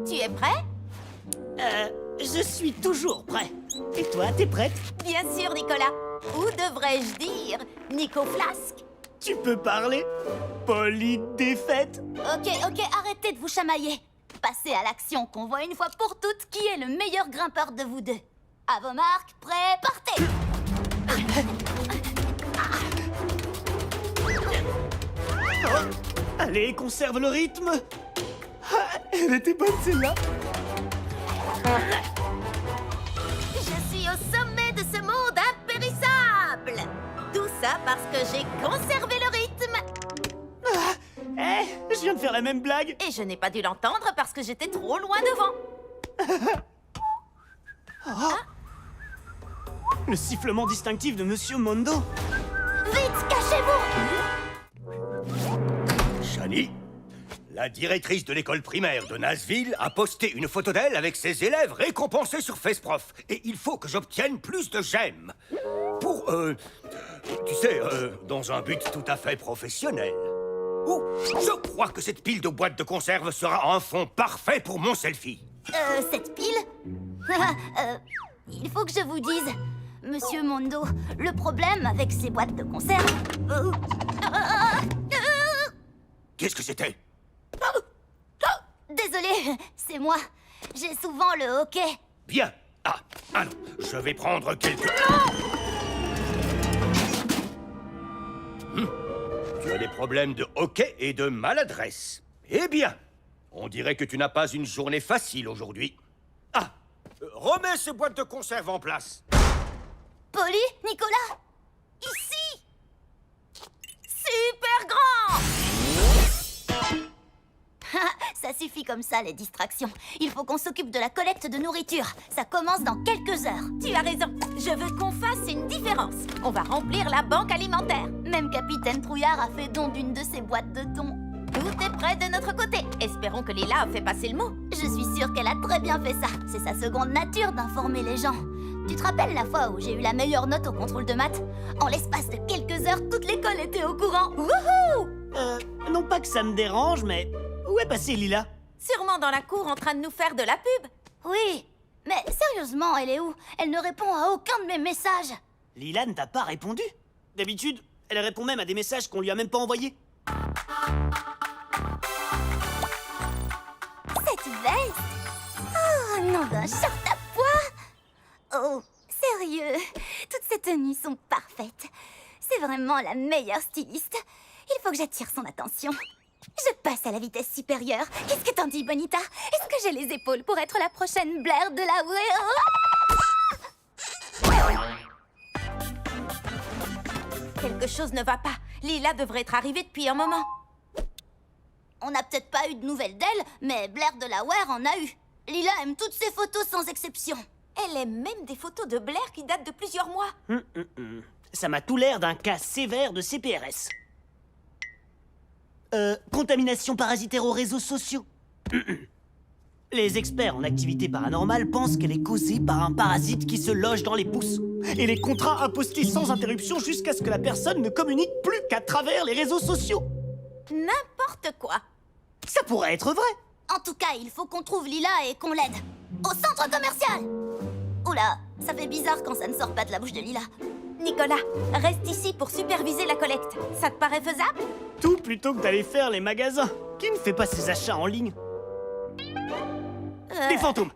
Tu es prêt? Je suis toujours prêt. Et toi, t'es prête? Bien sûr, Nicolas. Ou devrais-je dire Nico Flasque? Tu peux parler? Polly défaite. Ok, arrêtez de vous chamailler. Passez à l'action, qu'on voit une fois pour toutes qui est le meilleur grimpeur de vous deux. À vos marques, prêts, partez! Oh, allez, conserve le rythme. Ah, elle était bonne celle-là. Je suis au sommet de ce monde impérissable. Tout ça parce que j'ai conservé le rythme. Je viens de faire la même blague. Et je n'ai pas dû l'entendre parce que j'étais trop loin devant. Le sifflement distinctif de Monsieur Mondo. Vite, cachez-vous! Shani, la directrice de l'école primaire de Nazville a posté une photo d'elle avec ses élèves récompensés sur FaceProf. Et il faut que j'obtienne plus de j'aime. Pour, tu sais, dans un but tout à fait professionnel. Oh, je crois que cette pile de boîtes de conserve sera un fond parfait pour mon selfie. Cette pile? Il faut que je vous dise, Monsieur Mondo, le problème avec ces boîtes de conserve... Qu'est-ce que c'était? Désolé, c'est moi. J'ai souvent le hoquet. Bien. Ah, alors, je vais prendre quelques... Tu as des problèmes de hoquet et de maladresse. Eh bien, on dirait que tu n'as pas une journée facile aujourd'hui. Ah, remets ces boîtes de conserve en place. Polly, Nicolas, ici. Super grand. Ça suffit comme ça, les distractions. Il faut qu'on s'occupe de la collecte de nourriture. Ça commence dans quelques heures. Tu as raison. Je veux qu'on fasse une différence. On va remplir la banque alimentaire. Même Capitaine Trouillard a fait don d'une de ses boîtes de dons. Tout est prêt de notre côté. Espérons que Lila a fait passer le mot. Je suis sûre qu'elle a très bien fait ça. C'est sa seconde nature d'informer les gens. Tu te rappelles la fois où j'ai eu la meilleure note au contrôle de maths? En l'espace de quelques heures, toute l'école était au courant. Wouhou! Non pas que ça me dérange, mais... Où est passée Lila? Sûrement dans la cour en train de nous faire de la pub. Oui, mais sérieusement, elle est où? Elle ne répond à aucun de mes messages. Lila ne t'a pas répondu? D'habitude, elle répond même à des messages qu'on lui a même pas envoyés. Cette veste? Oh, nom d'un short à pois! Oh, sérieux, toutes ces tenues sont parfaites. C'est vraiment la meilleure styliste. Il faut que j'attire son attention. Je passe à la vitesse supérieure. Qu'est-ce que t'en dis, Bonita? Est-ce que j'ai les épaules pour être la prochaine Blair de la... Quelque chose ne va pas. Lila devrait être arrivée depuis un moment. On n'a peut-être pas eu de nouvelles d'elle, mais Blair de la Ware en a eu. Lila aime toutes ses photos sans exception. Elle aime même des photos de Blair qui datent de plusieurs mois. Ça m'a tout l'air d'un cas sévère de CPRS. Contamination parasitaire aux réseaux sociaux. Les experts en activité paranormale pensent qu'elle est causée par un parasite qui se loge dans les pouces et les contraint à poster sans interruption jusqu'à ce que la personne ne communique plus qu'à travers les réseaux sociaux. N'importe quoi. Ça pourrait être vrai. En tout cas, il faut qu'on trouve Lila et qu'on l'aide. Au centre commercial! Oula, ça fait bizarre quand ça ne sort pas de la bouche de Lila. Nicolas, reste ici pour superviser la collecte. Ça te paraît faisable? Tout plutôt que d'aller faire les magasins. Qui ne fait pas ses achats en ligne? Des fantômes.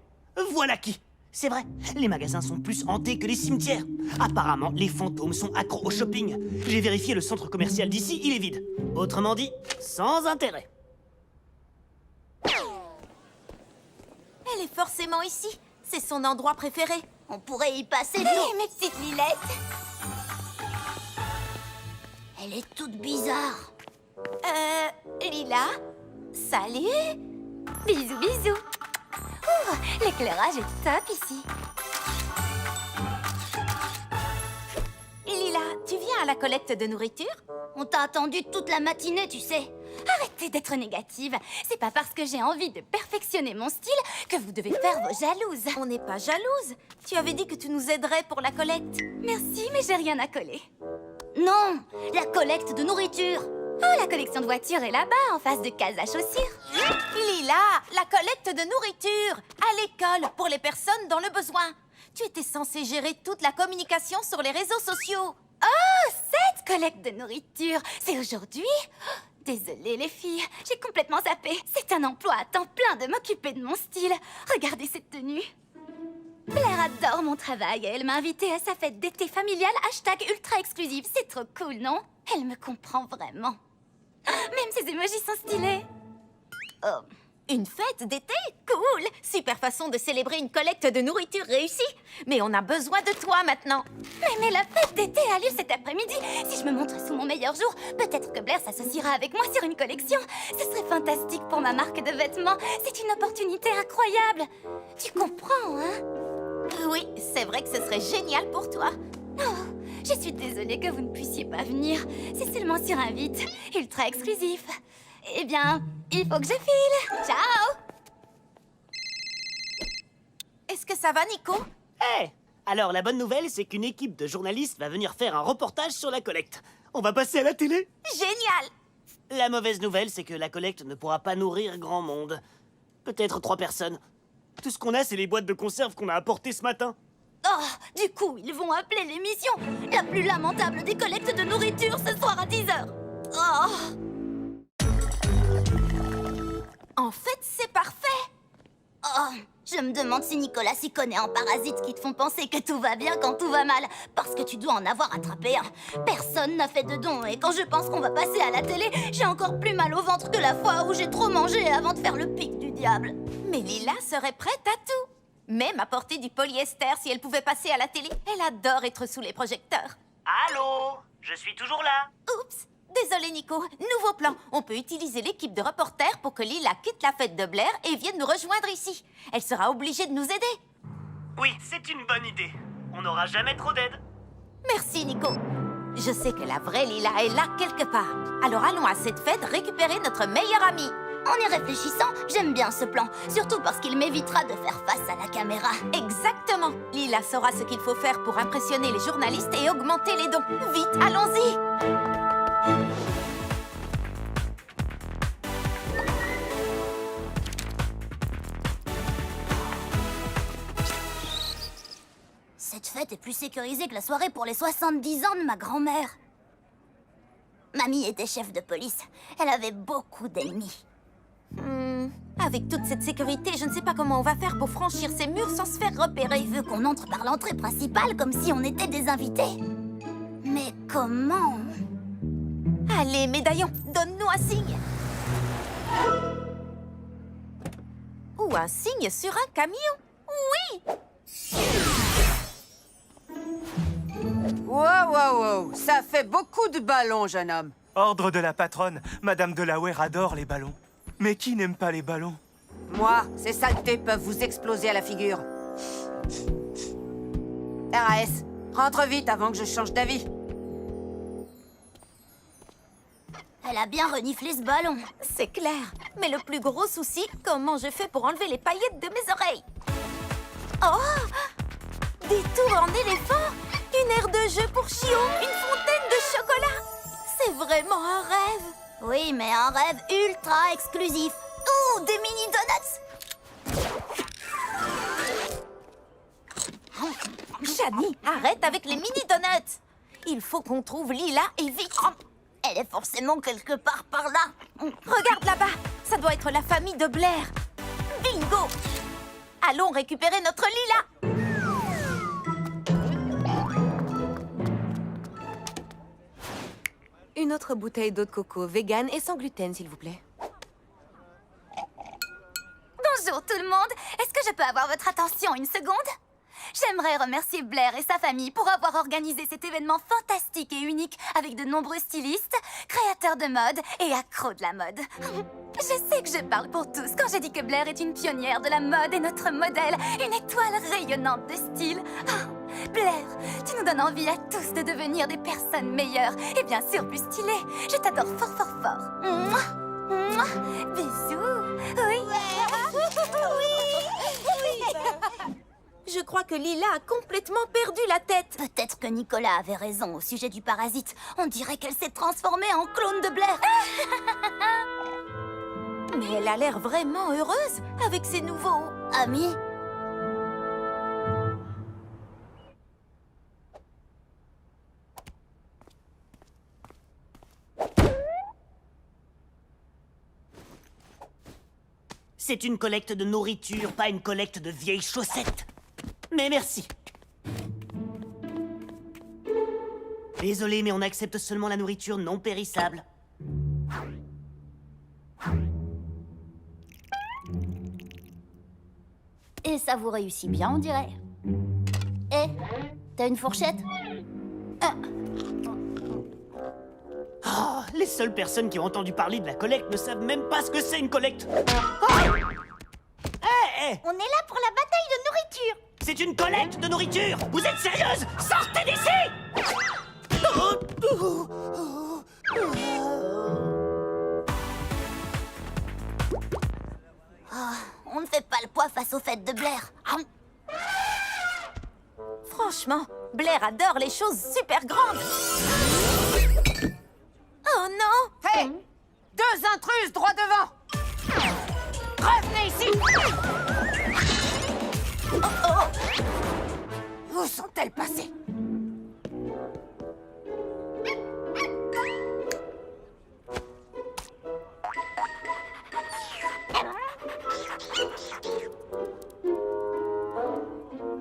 Voilà qui. C'est vrai, les magasins sont plus hantés que les cimetières. Apparemment, les fantômes sont accros au shopping. J'ai vérifié le centre commercial d'ici, il est vide. Autrement dit, sans intérêt. Elle est forcément ici. C'est son endroit préféré. On pourrait y passer tout. Mes petites lilettes. Elle est toute bizarre. Lila? Salut! Bisous, bisous. Ouh, l'éclairage est top ici. Lila, tu viens à la collecte de nourriture? On t'a attendu toute la matinée, tu sais. Arrêtez d'être négative. C'est pas parce que j'ai envie de perfectionner mon style que vous devez faire vos jalouses. On n'est pas jalouses. Tu avais dit que tu nous aiderais pour la collecte. Merci, mais j'ai rien à coller. Non, la collecte de nourriture. Oh, la collection de voitures est là-bas, en face de case à chaussures. Lila, la collecte de nourriture à l'école pour les personnes dans le besoin. Tu étais censée gérer toute la communication sur les réseaux sociaux. Oh, cette collecte de nourriture, c'est aujourd'hui? Oh, désolée les filles, j'ai complètement zappé. C'est un emploi à temps plein de m'occuper de mon style. Regardez cette tenue. Blair adore mon travail et elle m'a invitée à sa fête d'été familiale #ultra exclusive. C'est trop cool, non? Elle me comprend vraiment. Même ses emojis sont stylés. Oh. Une fête d'été? Cool! Super façon de célébrer une collecte de nourriture réussie. Mais on a besoin de toi maintenant. Mais la fête d'été a lieu cet après-midi. Si je me montre sous mon meilleur jour, peut-être que Blair s'associera avec moi sur une collection. Ce serait fantastique pour ma marque de vêtements. C'est une opportunité incroyable. Tu comprends, hein? Oui, c'est vrai que ce serait génial pour toi. Oh, je suis désolée que vous ne puissiez pas venir. C'est seulement sur invite, ultra exclusif. Eh bien, il faut que je file. Ciao! Est-ce que ça va, Nico? Hé! Alors, la bonne nouvelle, c'est qu'une équipe de journalistes va venir faire un reportage sur la collecte. On va passer à la télé. Génial! La mauvaise nouvelle, c'est que la collecte ne pourra pas nourrir grand monde. Peut-être 3 personnes. Tout ce qu'on a, c'est les boîtes de conserve qu'on a apportées ce matin. Oh, du coup, ils vont appeler l'émission la plus lamentable des collectes de nourriture ce soir à 10h. Oh! En fait, c'est parfait. Oh, je me demande si Nicolas s'y connaît en parasites qui te font penser que tout va bien quand tout va mal. Parce que tu dois en avoir attrapé un. Personne n'a fait de don et quand je pense qu'on va passer à la télé, j'ai encore plus mal au ventre que la fois où j'ai trop mangé avant de faire le pic du diable. Mais Lila serait prête à tout. Même à porter du polyester si elle pouvait passer à la télé. Elle adore être sous les projecteurs. Allô? Je suis toujours là. Oups! Désolé, Nico. Nouveau plan. On peut utiliser l'équipe de reporters pour que Lila quitte la fête de Blair et vienne nous rejoindre ici. Elle sera obligée de nous aider. Oui, c'est une bonne idée. On n'aura jamais trop d'aide. Merci, Nico. Je sais que la vraie Lila est là quelque part. Alors allons à cette fête récupérer notre meilleure amie. En y réfléchissant, j'aime bien ce plan. Surtout parce qu'il m'évitera de faire face à la caméra. Exactement. Lila saura ce qu'il faut faire pour impressionner les journalistes et augmenter les dons. Vite, allons-y. Cette fête est plus sécurisée que la soirée pour les 70 ans de ma grand-mère. Mamie était chef de police. Elle avait beaucoup d'ennemis. Avec toute cette sécurité, je ne sais pas comment on va faire pour franchir ces murs sans se faire repérer. Il veut qu'on entre par l'entrée principale comme si on était des invités. Mais comment? Allez, médaillon, donne-nous un signe. Ou un signe sur un camion. Oui! Wow, wow, wow, ça fait beaucoup de ballons, jeune homme. Ordre de la patronne, Madame Delaware adore les ballons. Mais qui n'aime pas les ballons? Moi, ces saletés peuvent vous exploser à la figure. RAS, rentre vite avant que je change d'avis. Elle a bien reniflé ce ballon. C'est clair. Mais le plus gros souci, comment je fais pour enlever les paillettes de mes oreilles? Oh! Des tours en éléphant? Une aire de jeu pour chiots? Une fontaine de chocolat? C'est vraiment un rêve. Oui, mais un rêve ultra exclusif. Ouh, des mini donuts! Shani, arrête avec les mini donuts. Il faut qu'on trouve Lila et vite. Elle est forcément quelque part par là. Regarde là-bas, ça doit être la famille de Blair. Bingo! Allons récupérer notre Lila. Une autre bouteille d'eau de coco vegan et sans gluten, s'il vous plaît. Bonjour tout le monde. Est-ce que je peux avoir votre attention une seconde? J'aimerais remercier Blair et sa famille pour avoir organisé cet événement fantastique et unique avec de nombreux stylistes, créateurs de mode et accros de la mode. Je sais que je parle pour tous quand je dis que Blair est une pionnière de la mode et notre modèle, une étoile rayonnante de style. Oh, Blair, tu nous donnes envie à tous de devenir des personnes meilleures et bien sûr plus stylées. Je t'adore fort fort fort. Mouah, mouah. Bisous. Oui. Je crois que Lila a complètement perdu la tête. Peut-être que Nicolas avait raison au sujet du parasite. On dirait qu'elle s'est transformée en clone de Blair. Mais elle a l'air vraiment heureuse avec ses nouveaux... Amis? C'est une collecte de nourriture, pas une collecte de vieilles chaussettes. Mais merci. Désolé, mais on accepte seulement la nourriture non périssable. Et ça vous réussit bien, on dirait. Eh, t'as une fourchette? Oh, les seules personnes qui ont entendu parler de la collecte ne savent même pas ce que c'est une collecte. Oh hey, On est là pour la bataille de nourriture. c'est une collecte de nourriture. Vous êtes sérieuse? Sortez d'ici! On ne fait pas le poids face aux fêtes de Blair. Franchement, Blair adore les choses super grandes. Oh non! Hé! Deux intruses droit devant! Revenez ici! Où sont-elles passées?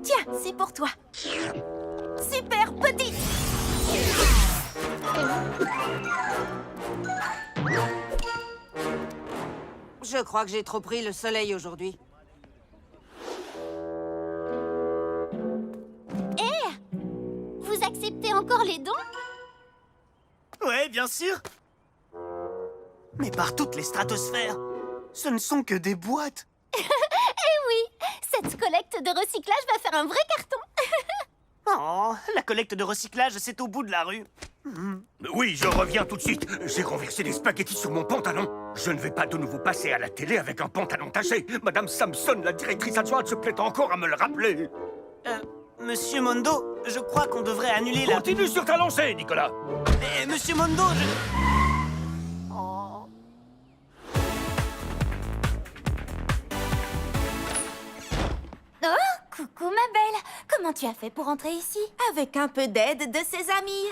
Tiens, c'est pour toi. Super petite. Je crois que j'ai trop pris le soleil aujourd'hui. Vous acceptez encore les dons? Ouais, bien sûr. Mais par toutes les stratosphères, ce ne sont que des boîtes. Cette collecte de recyclage va faire un vrai carton. Oh, la collecte de recyclage, c'est au bout de la rue. Oui, je reviens tout de suite. J'ai renversé des spaghettis sur mon pantalon. Je ne vais pas de nouveau passer à la télé avec un pantalon taché. Madame Samson, la directrice adjointe, se plaît encore à me le rappeler. Monsieur Mondo, je crois qu'on devrait annuler la... Continue sur ta lancée, Nicolas. Monsieur Mondo, je... Oh, coucou ma belle. Comment tu as fait pour entrer ici? Avec un peu d'aide de ses amis.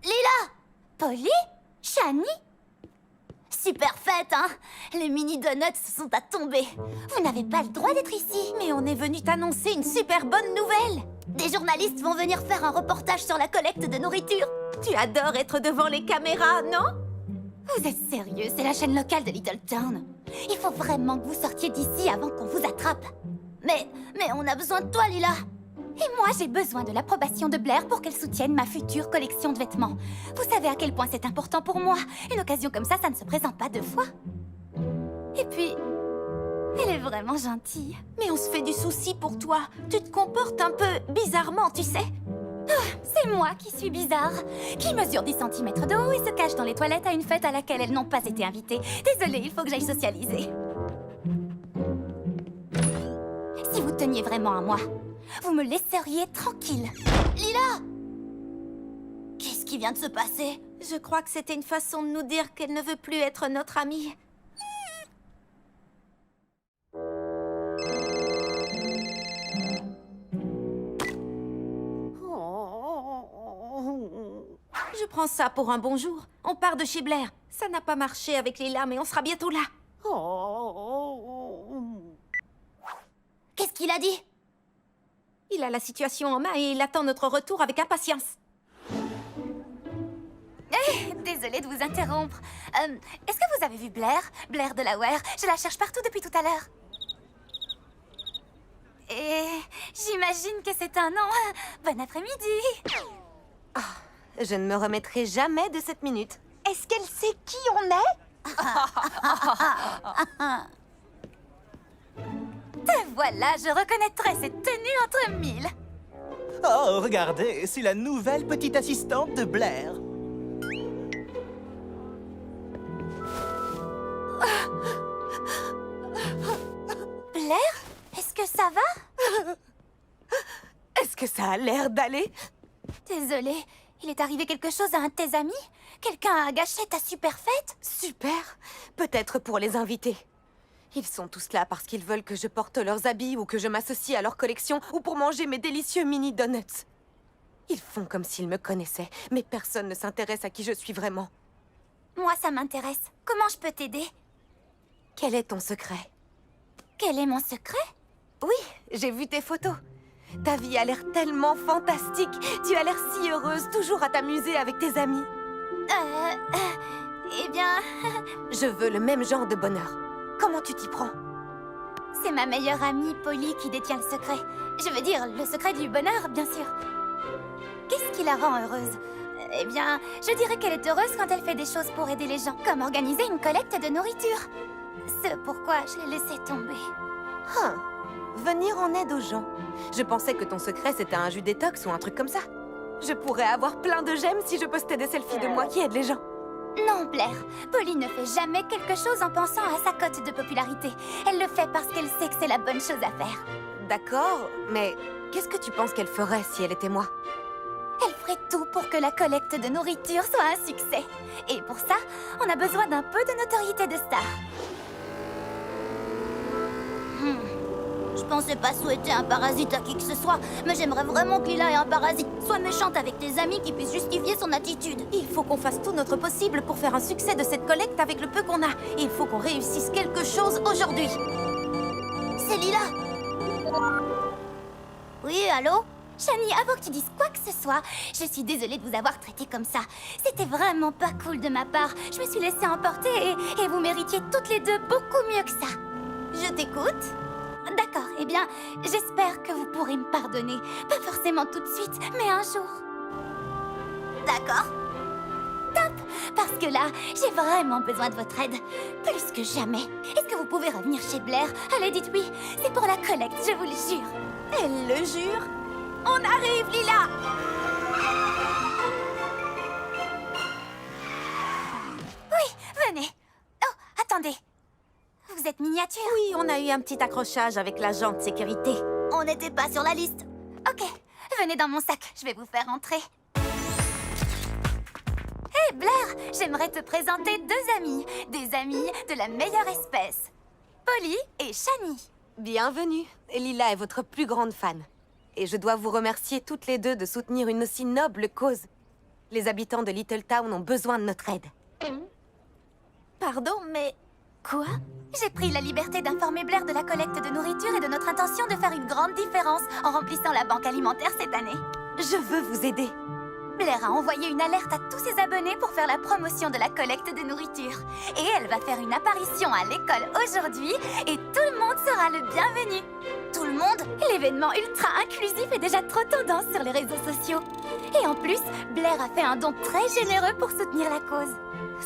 Lila? Polly? Shani? Super fête, hein? Les mini donuts sont à tomber. Vous n'avez pas le droit d'être ici. Mais on est venu t'annoncer une super bonne nouvelle. Des journalistes vont venir faire un reportage sur la collecte de nourriture. Tu adores être devant les caméras, non? Vous êtes sérieux? C'est la chaîne locale de Little Town. Il faut vraiment que vous sortiez d'ici avant qu'on vous attrape. Mais on a besoin de toi, Lila. Et moi, j'ai besoin de l'approbation de Blair pour qu'elle soutienne ma future collection de vêtements. Vous savez à quel point c'est important pour moi. Une occasion comme ça ne se présente pas deux fois. Et puis, elle est vraiment gentille. Mais on se fait du souci pour toi. Tu te comportes un peu bizarrement, tu sais. C'est moi qui suis bizarre, qui mesure 10 cm de haut et se cache dans les toilettes à une fête à laquelle elles n'ont pas été invitées. Désolée, il faut que j'aille socialiser. Si vous teniez vraiment à moi, vous me laisseriez tranquille. Lila! Qu'est-ce qui vient de se passer? Je crois que c'était une façon de nous dire qu'elle ne veut plus être notre amie. Je prends ça pour un bonjour. On part de chez Blair. Ça n'a pas marché avec Lila, mais on sera bientôt là. Qu'est-ce qu'il a dit? Il a la situation en main et il attend notre retour avec impatience. Désolée de vous interrompre. Est-ce que vous avez vu Blair? Blair Delaware. Je la cherche partout depuis tout à l'heure. Et j'imagine que c'est un nom. Bon après-midi. Je ne me remettrai jamais de cette minute. Est-ce qu'elle sait qui on est? Te voilà, je reconnaîtrais cette tenue entre mille. Oh, regardez, c'est la nouvelle petite assistante de Blair. Blair? Est-ce que ça va? que ça a l'air d'aller? Désolée, il est arrivé quelque chose à un de tes amis? Quelqu'un a gâché ta super fête? Super. Peut-être pour les invités. Ils sont tous là parce qu'ils veulent que je porte leurs habits ou que je m'associe à leur collection ou pour manger mes délicieux mini donuts. Ils font comme s'ils me connaissaient, mais personne ne s'intéresse à qui je suis vraiment. Moi, ça m'intéresse. Comment je peux t'aider? Quel est ton secret? Quel est mon secret? Oui, j'ai vu tes photos. Ta vie a l'air tellement fantastique. Tu as l'air si heureuse, toujours à t'amuser avec tes amis. Eh bien, Je veux le même genre de bonheur. Comment tu t'y prends? c'est ma meilleure amie, Polly, qui détient le secret. Je veux dire, le secret du bonheur, bien sûr. Qu'est-ce qui la rend heureuse? Eh bien, je dirais qu'elle est heureuse quand elle fait des choses pour aider les gens, comme organiser une collecte de nourriture. C'est pourquoi je l'ai laissé tomber. Hein. Venir en aide aux gens. Je pensais que ton secret c'était un jus détox ou un truc comme ça. Je pourrais avoir plein de j'aime si je postais des selfies de moi qui aident les gens. Non, Blair. Polly ne fait jamais quelque chose en pensant à sa cote de popularité. Elle le fait parce qu'elle sait que c'est la bonne chose à faire. D'accord, mais qu'est-ce que tu penses qu'elle ferait si elle était moi? Elle ferait tout pour que la collecte de nourriture soit un succès. Et pour ça, on a besoin d'un peu de notoriété de star. Je pensais pas souhaiter un parasite à qui que ce soit, mais j'aimerais vraiment que Lila ait un parasite. Sois méchante avec tes amis qui puissent justifier son attitude. Il faut qu'on fasse tout notre possible pour faire un succès de cette collecte avec le peu qu'on a. Il faut qu'on réussisse quelque chose aujourd'hui. C'est Lila. Oui, allô? Shani, avant que tu dises quoi que ce soit, je suis désolée de vous avoir traité comme ça. C'était vraiment pas cool de ma part. Je me suis laissée emporter et vous méritiez toutes les deux beaucoup mieux que ça. Je t'écoute. D'accord, eh bien, j'espère que vous pourrez me pardonner. Pas forcément tout de suite, mais un jour. D'accord? Top! Parce que là, j'ai vraiment besoin de votre aide. Plus que jamais. Est-ce que vous pouvez revenir chez Blair? Allez, dites oui. C'est pour la collecte, je vous le jure. Elle le jure. On arrive, Lila! Oui, venez. Oh, attendez. Vous êtes miniature? Oui, on a eu un petit accrochage avec l'agent de sécurité. On n'était pas sur la liste. Ok, venez dans mon sac, je vais vous faire entrer. Hé Blair, j'aimerais te présenter deux amis. Des amis de la meilleure espèce. Polly et Shani. Bienvenue. Lila est votre plus grande fan. Et je dois vous remercier toutes les deux de soutenir une aussi noble cause. Les habitants de Little Town ont besoin de notre aide. Pardon, mais... Quoi? J'ai pris la liberté d'informer Blair de la collecte de nourriture et de notre intention de faire une grande différence en remplissant la banque alimentaire cette année. Je veux vous aider. Blair a envoyé une alerte à tous ses abonnés pour faire la promotion de la collecte de nourriture. Et elle va faire une apparition à l'école aujourd'hui et tout le monde sera le bienvenu. Tout le monde? L'événement ultra inclusif est déjà trop tendance sur les réseaux sociaux. Et en plus, Blair a fait un don très généreux pour soutenir la cause.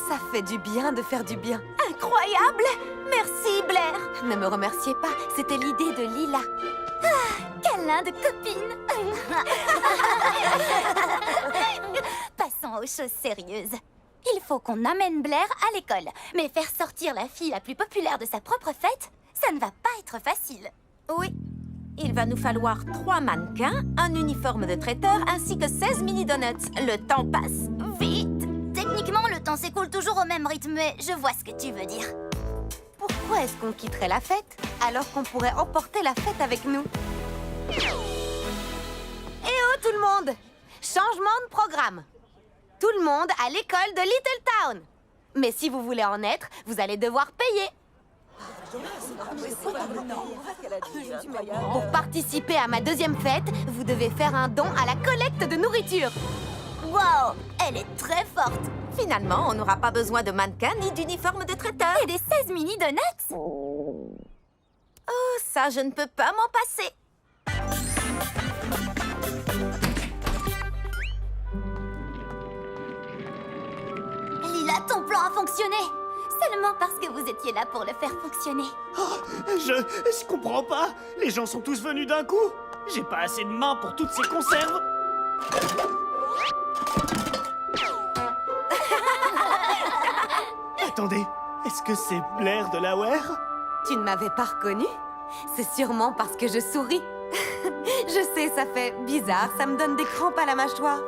Ça fait du bien de faire du bien. Incroyable! Merci, Blair! Ne me remerciez pas, c'était l'idée de Lila. Câlin de copine. Passons aux choses sérieuses. Il faut qu'on amène Blair à l'école. Mais faire sortir la fille la plus populaire de sa propre fête, ça ne va pas être facile. Oui. Il va nous falloir 3 mannequins, un uniforme de traiteur ainsi que 16 mini-donuts. Le temps passe vite. Techniquement, le temps s'écoule toujours au même rythme, mais je vois ce que tu veux dire. Pourquoi est-ce qu'on quitterait la fête alors qu'on pourrait emporter la fête avec nous? Eh oh tout le monde! Changement de programme. Tout le monde à l'école de Little Town. Mais si vous voulez en être, vous allez devoir payer. Pour participer à ma deuxième fête, vous devez faire un don à la collecte de nourriture. Wow, elle est très forte. Finalement, on n'aura pas besoin de mannequins ni d'uniforme de traiteur. Et des 16 mini-donuts. Oh, ça, je ne peux pas m'en passer. Lila, ton plan a fonctionné. Seulement parce que vous étiez là pour le faire fonctionner. Je comprends pas. Les gens sont tous venus d'un coup. J'ai pas assez de mains pour toutes ces conserves. Attendez, est-ce que c'est Blair de Delaware? Tu ne m'avais pas reconnue? C'est sûrement parce que je souris. Je sais, ça fait bizarre, ça me donne des crampes à la mâchoire.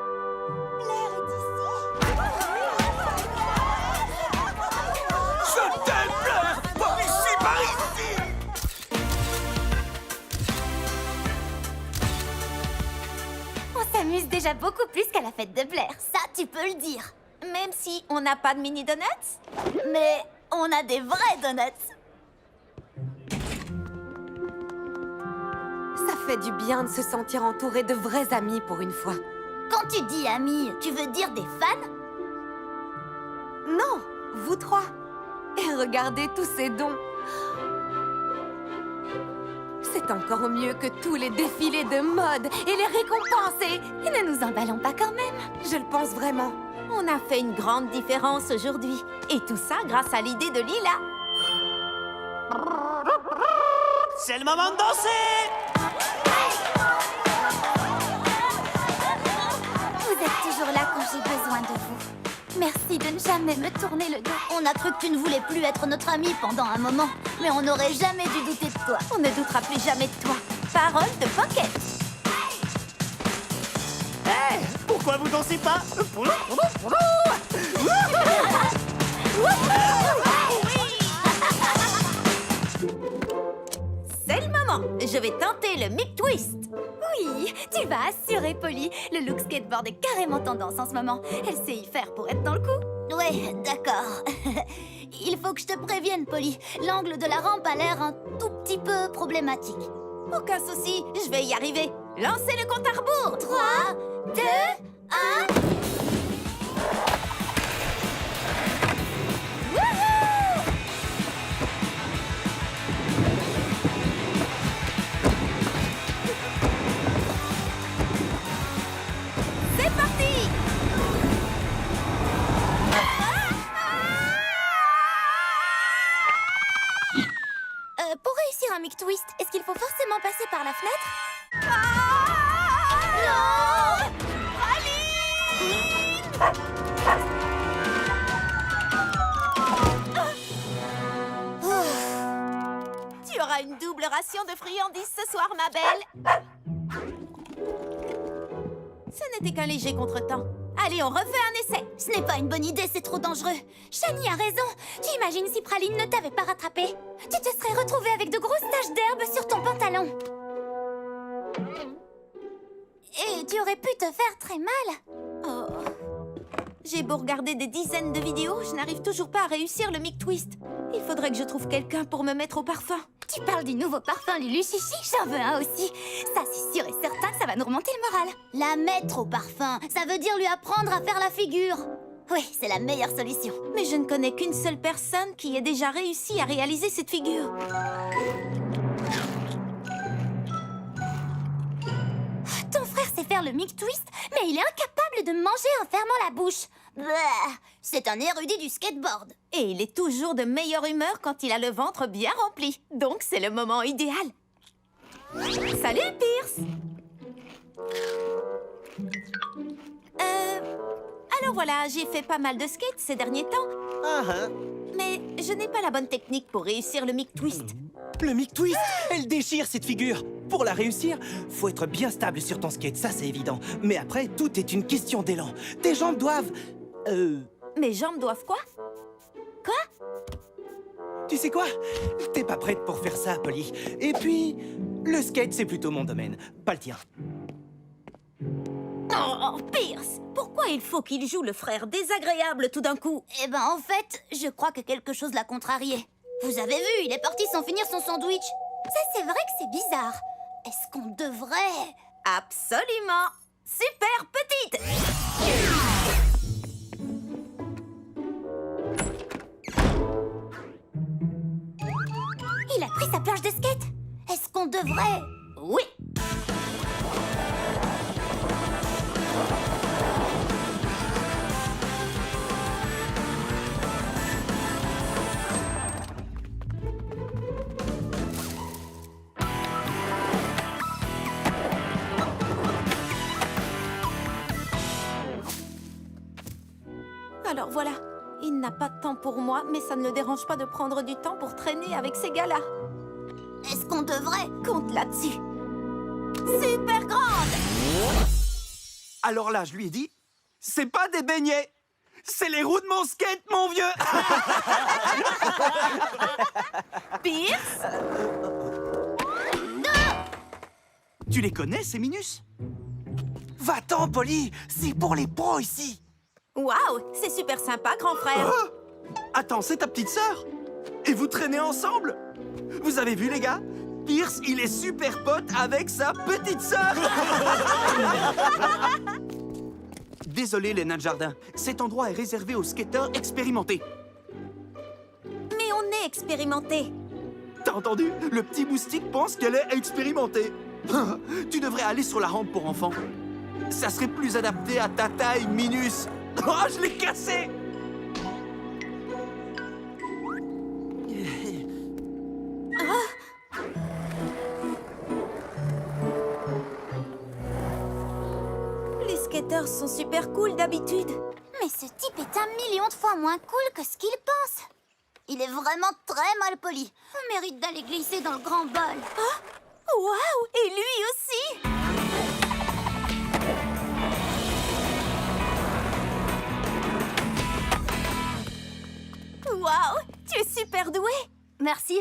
Je t'aime, Blair! Par ici, par ici! On s'amuse déjà beaucoup plus qu'à la fête de Blair, ça tu peux le dire. Même si on n'a pas de mini donuts? Mais on a des vrais donuts. Ça fait du bien de se sentir entouré de vrais amis pour une fois. Quand tu dis amis, tu veux dire des fans? Non, vous trois. Et regardez tous ces dons. C'est encore mieux que tous les défilés de mode et les récompenses et Ne nous emballons pas quand même. je le pense vraiment. On a fait une grande différence aujourd'hui. Et tout ça grâce à l'idée de Lila. C'est le moment de danser! Vous êtes toujours là quand j'ai besoin de vous. Merci de ne jamais me tourner le dos. On a cru que tu ne voulais plus être notre ami pendant un moment, mais on n'aurait jamais dû douter de toi. On ne doutera plus jamais de toi. Parole de Pocket. Hé! Pourquoi vous dansez pas? C'est le moment. Je vais tenter le Mick Twist. Oui, tu vas assurer, Polly. Le look skateboard est carrément tendance en ce moment. Elle sait y faire pour être dans le coup. Ouais, d'accord. Il faut que je te prévienne, Polly. L'angle de la rampe a l'air un tout petit peu problématique. Aucun souci, je vais y arriver. Lancez le compte à rebours. 3, 2, 1... C'est parti. Pour réussir un Mick Twist, est-ce qu'il faut forcément passer par la fenêtre? Tu auras une double ration de friandises ce soir, ma belle. Ce n'était qu'un léger contretemps. Allez, on refait un essai. Ce n'est pas une bonne idée, c'est trop dangereux. Shani a raison. Tu imagines si Praline ne t'avait pas rattrapé? Tu te serais retrouvée avec de grosses taches d'herbe sur ton pantalon. Et tu aurais pu te faire très mal. Oh. J'ai beau regarder des dizaines de vidéos, je n'arrive toujours pas à réussir le Mick Twist. Il faudrait que je trouve quelqu'un pour me mettre au parfum. Tu parles du nouveau parfum Lulu Chichi? J'en veux un aussi. Ça, c'est sûr et certain que ça va nous remonter le moral. La mettre au parfum, ça veut dire lui apprendre à faire la figure. Oui, c'est la meilleure solution. Mais je ne connais qu'une seule personne qui ait déjà réussi à réaliser cette figure. Ton frère sait faire le Mick Twist, mais il est incapable de manger en fermant la bouche. Bah, c'est un érudit du skateboard. Et il est toujours de meilleure humeur quand il a le ventre bien rempli. Donc c'est le moment idéal. Salut, Pierce! Alors voilà, j'ai fait pas mal de skate ces derniers temps. Mais je n'ai pas la bonne technique pour réussir le Mick Twist. Le Mick Twist, elle déchire cette figure. Pour la réussir, faut être bien stable sur ton skate, ça c'est évident. Mais après, tout est une question d'élan. Tes jambes doivent... Mes jambes doivent quoi? Tu sais quoi? T'es pas prête pour faire ça, Polly. Et puis, le skate, c'est plutôt mon domaine, pas le tien. Oh, Pierce! Pourquoi il faut qu'il joue le frère désagréable tout d'un coup? Eh ben, en fait, je crois que quelque chose l'a contrarié. Vous avez vu, il est parti sans finir son sandwich. Ça, c'est vrai que c'est bizarre. Est-ce qu'on devrait... Absolument! Super petite! Il a pris sa planche de skate. Est-ce qu'on devrait... Oui! Alors voilà, il n'a pas de temps pour moi, mais ça ne le dérange pas de prendre du temps pour traîner avec ces gars-là. Est-ce qu'on devrait... Compte là-dessus. super grande. Alors là, je lui ai dit, c'est pas des beignets, c'est les roues de mon skate, mon vieux. Pierce, Tu les connais, ces Minus? Va-t'en, Polly, c'est pour les pros ici. waouh, c'est super sympa, grand frère. Ah! Attends, c'est ta petite sœur? Et vous traînez ensemble? Vous avez vu, les gars? Pierce, il est super pote avec sa petite sœur. Désolé, les nains de jardin. Cet endroit est réservé aux skateurs expérimentés. Mais on est expérimenté. T'as entendu? Le petit moustique pense qu'elle est expérimentée. Tu devrais aller sur la rampe pour enfants. Ça serait plus adapté à ta taille, Minus. Oh, je l'ai cassé! Les skateurs sont super cool d'habitude. Mais ce type est 1 million de fois moins cool que ce qu'il pense. Il est vraiment très mal poli. On mérite d'aller glisser dans le grand bol. Waouh, et lui aussi. Waouh, tu es super doué. Merci.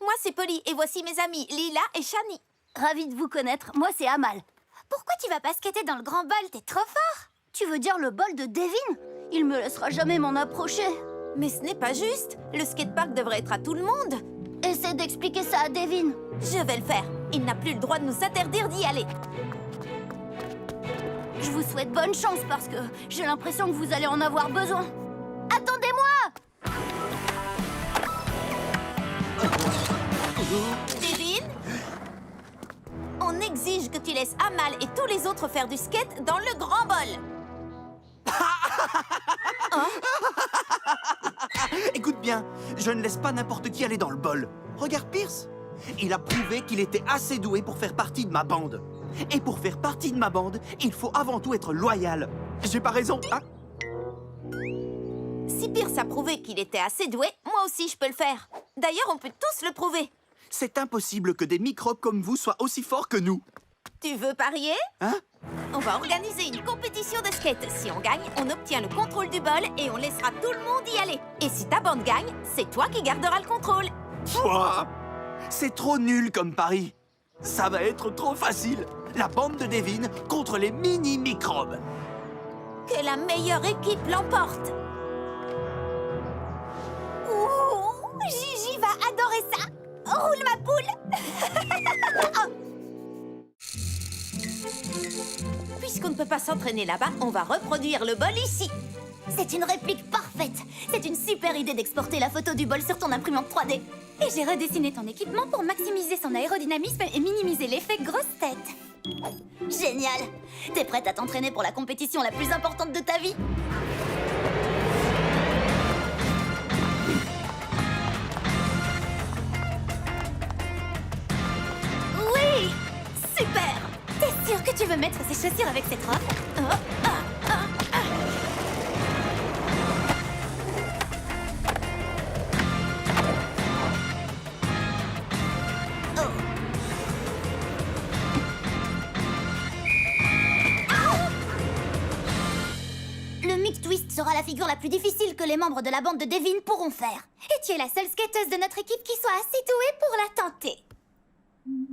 Moi, c'est Polly, et voici mes amis, Lila et Shani. Ravi de vous connaître. Moi, c'est Amal. Pourquoi tu vas pas skater dans le grand bol? T'es trop fort. Tu veux dire le bol de Devin? Il me laissera jamais m'en approcher. Mais ce n'est pas juste. Le skatepark devrait être à tout le monde. Essaie d'expliquer ça à Devin. Je vais le faire. Il n'a plus le droit de nous interdire d'y aller. Je vous souhaite bonne chance parce que j'ai l'impression que vous allez en avoir besoin. Attendez-moi! Devin, on exige que tu laisses Amal et tous les autres faire du skate dans le grand bol. Écoute bien, je ne laisse pas n'importe qui aller dans le bol. Regarde Pierce. Il a prouvé qu'il était assez doué pour faire partie de ma bande. Et pour faire partie de ma bande, il faut avant tout être loyal. J'ai pas raison, hein? Si Pierce a prouvé qu'il était assez doué, moi aussi je peux le faire. D'ailleurs, on peut tous le prouver. C'est impossible que des microbes comme vous soient aussi forts que nous. Tu veux parier? Hein? On va organiser une compétition de skate. Si on gagne, on obtient le contrôle du bol et on laissera tout le monde y aller. Et si ta bande gagne, c'est toi qui garderas le contrôle. Pouah! C'est trop nul comme pari. Ça va être trop facile. La bande de Devin contre les mini-microbes. Que la meilleure équipe l'emporte. Ouh, Gigi va adorer ça. Roule ma poule. Puisqu'on ne peut pas s'entraîner là-bas, on va reproduire le bol ici. C'est une réplique parfaite. C'est une super idée d'exporter la photo du bol sur ton imprimante 3D. Et j'ai redessiné ton équipement pour maximiser son aérodynamisme et minimiser l'effet grosse tête. Génial! T'es prête à t'entraîner pour la compétition la plus importante de ta vie? Oui! Super! T'es sûre que tu veux mettre ces chaussures avec cette robe? Le Mick Twist sera la figure la plus difficile que les membres de la bande de Devin pourront faire. Et tu es la seule skateuse de notre équipe qui soit assez douée pour la tenter.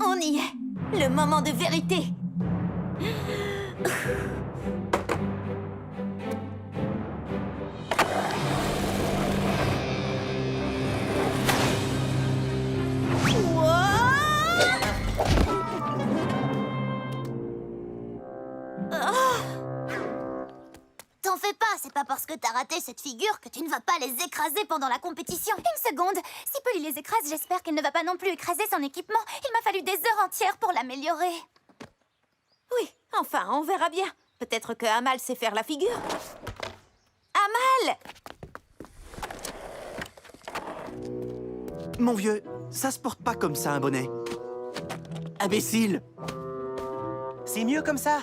On y est. Le moment de vérité. T'en fais pas, c'est pas parce que t'as raté cette figure que tu ne vas pas les écraser pendant la compétition. Une seconde, si Polly les écrase, j'espère qu'elle ne va pas non plus écraser son équipement. Il m'a fallu des heures entières pour l'améliorer. Oui, enfin, on verra bien. Peut-être que Amal sait faire la figure. Amal! Mon vieux, ça se porte pas comme ça, un bonnet. Imbécile! C'est mieux comme ça.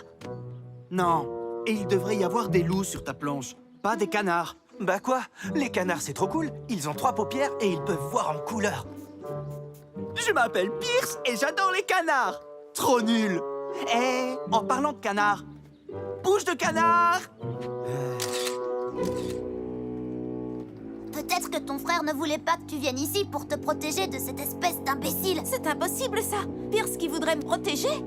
Non, et il devrait y avoir des loups sur ta planche, pas des canards. Bah quoi? Les canards, c'est trop cool. Ils ont 3 paupières et ils peuvent voir en couleur. Je m'appelle Pierce et j'adore les canards. Trop nul. Eh, en parlant de canard, bouche de canard! Peut-être que ton frère ne voulait pas que tu viennes ici pour te protéger de cette espèce d'imbécile. C'est impossible, ça. Pierce qui voudrait me protéger.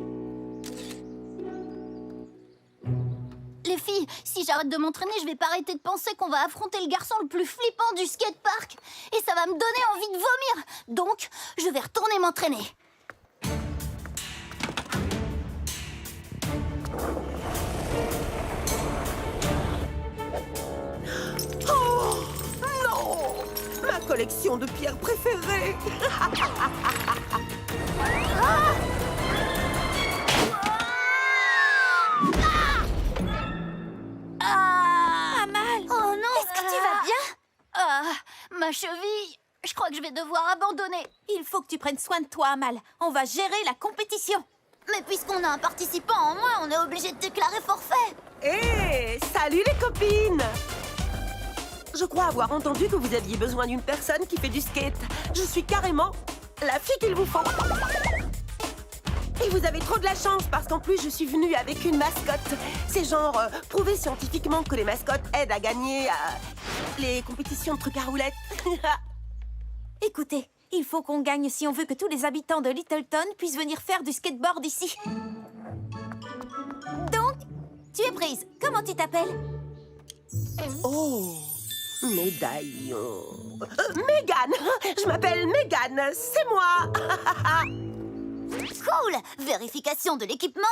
Les filles, si j'arrête de m'entraîner, je vais pas arrêter de penser qu'on va affronter le garçon le plus flippant du skatepark. Et ça va me donner envie de vomir. Donc, je vais retourner m'entraîner. Ma collection de pierres préférées. Ah, mal. Oh non. Est-ce que tu vas bien? Ah, ma cheville. Je crois que je vais devoir abandonner. Il faut que tu prennes soin de toi, Amal. On va gérer la compétition. Mais puisqu'on a un participant en moins, on est obligé de déclarer forfait. Hé, salut les copines! Je crois avoir entendu que vous aviez besoin d'une personne qui fait du skate. Je suis carrément la fille qu'il vous faut. Et vous avez trop de la chance parce qu'en plus je suis venue avec une mascotte. C'est genre prouver scientifiquement que les mascottes aident à gagner les compétitions de trucs à roulettes. Écoutez, il faut qu'on gagne si on veut que tous les habitants de Littleton puissent venir faire du skateboard ici. Donc, tu es prise. Comment tu t'appelles? Oh, médaillon. Mégane! Je m'appelle Mégane, c'est moi! Cool. Vérification de l'équipement.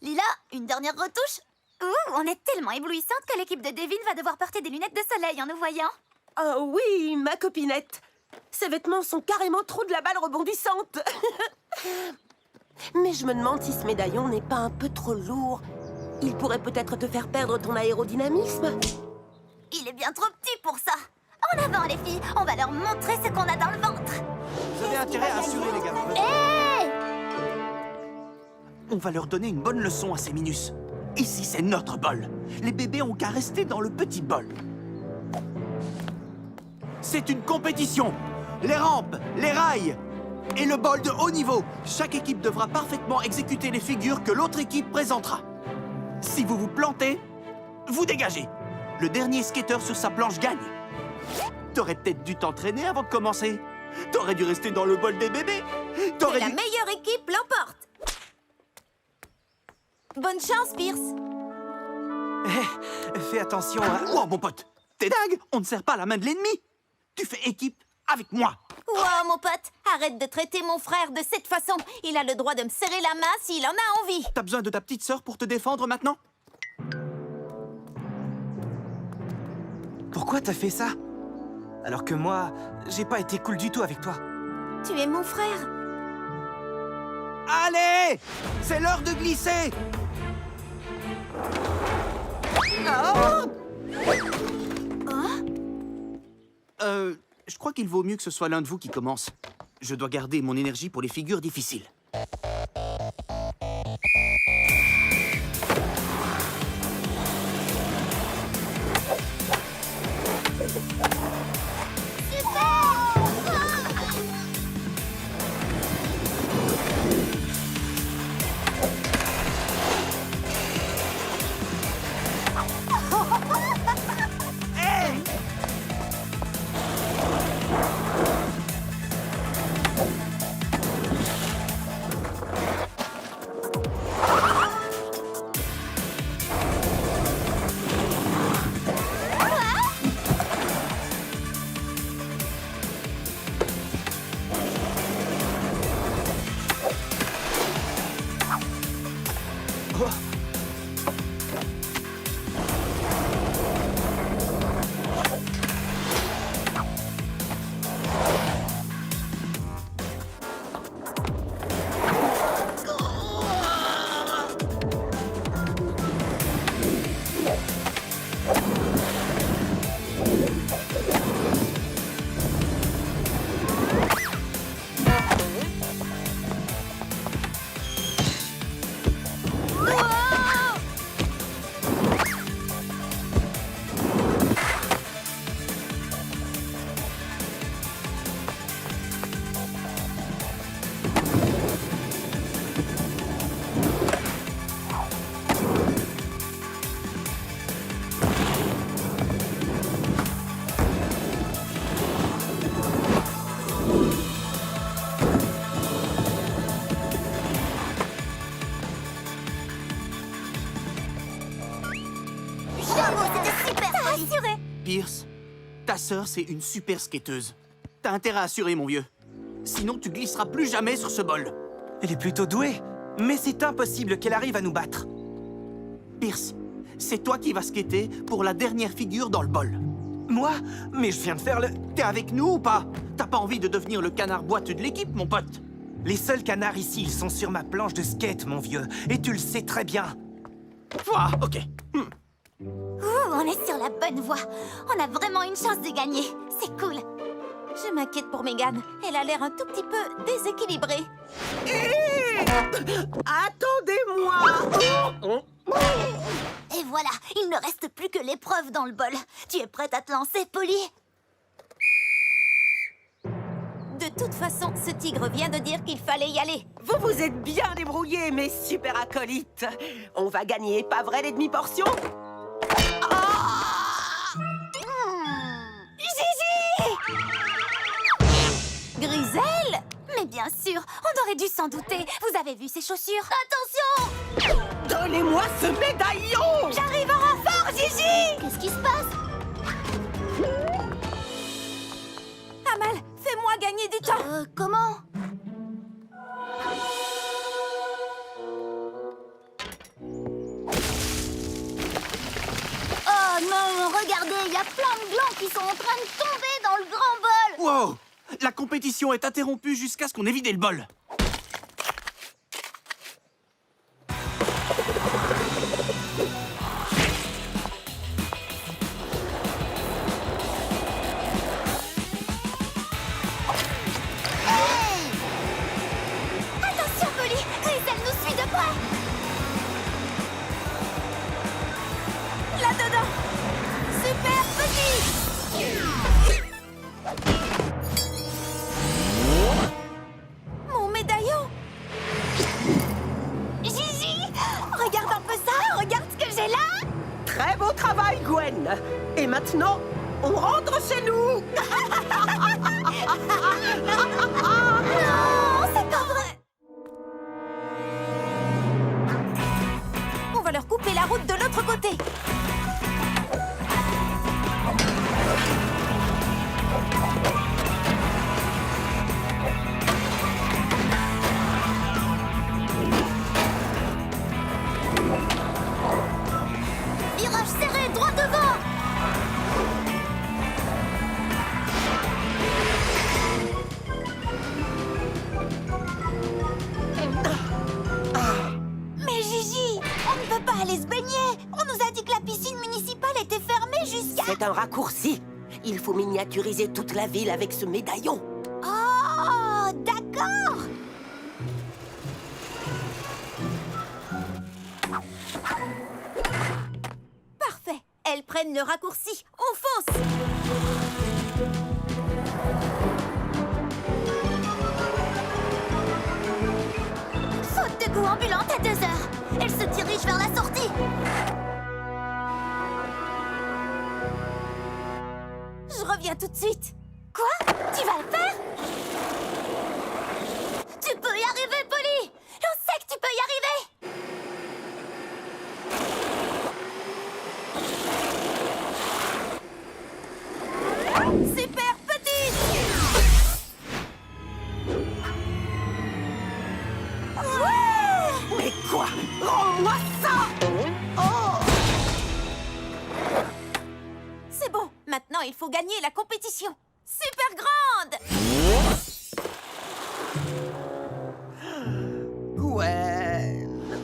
Lila, une dernière retouche. Ouh, on est tellement éblouissante que l'équipe de Devin va devoir porter des lunettes de soleil en nous voyant. Oh oui, ma copinette. Ces vêtements sont carrément trop de la balle rebondissante. Mais je me demande si ce médaillon n'est pas un peu trop lourd. Il pourrait peut-être te faire perdre ton aérodynamisme. Il est bien trop petit pour ça. En avant, les filles. On va leur montrer ce qu'on a dans le ventre. Vous avez intérêt à assurer, les gars. Hé! On va leur donner une bonne leçon à ces minus. Ici, c'est notre bol. Les bébés ont qu'à rester dans le petit bol. C'est une compétition. Les rampes, les rails et le bol de haut niveau. Chaque équipe devra parfaitement exécuter les figures que l'autre équipe présentera. Si vous vous plantez, vous dégagez. Le dernier skateur sur sa planche gagne. T'aurais peut-être dû t'entraîner avant de commencer. T'aurais dû rester dans le bol des bébés. T'aurais La dû... meilleure équipe l'emporte. Bonne chance, Pierce. Fais attention à... Oh, mon pote, t'es dingue. On ne serre pas la main de l'ennemi. Tu fais équipe avec moi. Wow, mon pote, arrête de traiter mon frère de cette façon. Il a le droit de me serrer la main s'il en a envie. T'as besoin de ta petite sœur pour te défendre maintenant? Pourquoi t'as fait ça? Alors que moi, j'ai pas été cool du tout avec toi. Tu es mon frère. Allez! C'est l'heure de glisser! Je crois qu'il vaut mieux que ce soit l'un de vous qui commence. Je dois garder mon énergie pour les figures difficiles. Ouah! Pierce, ta sœur, c'est une super skateuse. T'as intérêt à assurer, mon vieux. Sinon, tu glisseras plus jamais sur ce bol. Elle est plutôt douée, mais c'est impossible qu'elle arrive à nous battre. Pierce, c'est toi qui vas skater pour la dernière figure dans le bol. Moi? Mais je viens de faire le... T'es avec nous ou pas? T'as pas envie de devenir le canard boiteux de l'équipe, mon pote? Les seuls canards ici, ils sont sur ma planche de skate, mon vieux. Et tu le sais très bien. Ah, ok. Ouh, on est sur la bonne voie. On a vraiment une chance de gagner. C'est cool. Je m'inquiète pour Megan. Elle a l'air un tout petit peu déséquilibrée. Attendez-moi! Et voilà, il ne reste plus que l'épreuve dans le bol. Tu es prête à te lancer, Polly? De toute façon, ce tigre vient de dire qu'il fallait y aller. Vous vous êtes bien débrouillés, mes super acolytes. On va gagner, pas vrai, les demi-portions? Griselle? Mais bien sûr, on aurait dû s'en douter. Vous avez vu ces chaussures? Attention! Donnez-moi ce médaillon! J'arrive en renfort, Gigi! Qu'est-ce qui se passe? Amal, fais-moi gagner du temps. Comment? Oh non, regardez, il y a plein de glands qui sont en train de tomber dans le grand bol! Wow! La compétition est interrompue jusqu'à ce qu'on ait vidé le bol. Attention, Polly! Griselle nous suit de près! Là-dedans. Super petit. Mon médaillon. Gigi! Regarde un peu ça! Regarde ce que j'ai là! Très beau travail, Gwen. Et maintenant, on rentre chez nous. Non, c'est pas vrai! On va leur couper la route de l'autre côté. Virage serré, droit devant! Mais Gigi, on ne peut pas aller se baigner! On nous a dit que la piscine municipale était fermée jusqu'à... C'est un raccourci. Il faut miniaturiser toute la ville avec ce médaillon. Oh, d'accord! Parfait. Elles prennent le raccourci. On fonce. Faute de goût ambulante à 2 heures. Elle se dirige vers la sortie. Je reviens tout de suite. Quoi? Tu vas le faire? Tu peux y arriver, Polly! On sait que tu peux y arriver! Super petit. Mais quoi? Rends-moi ça! C'est bon. Maintenant, il faut gagner la compétition. Super grande. Gwen...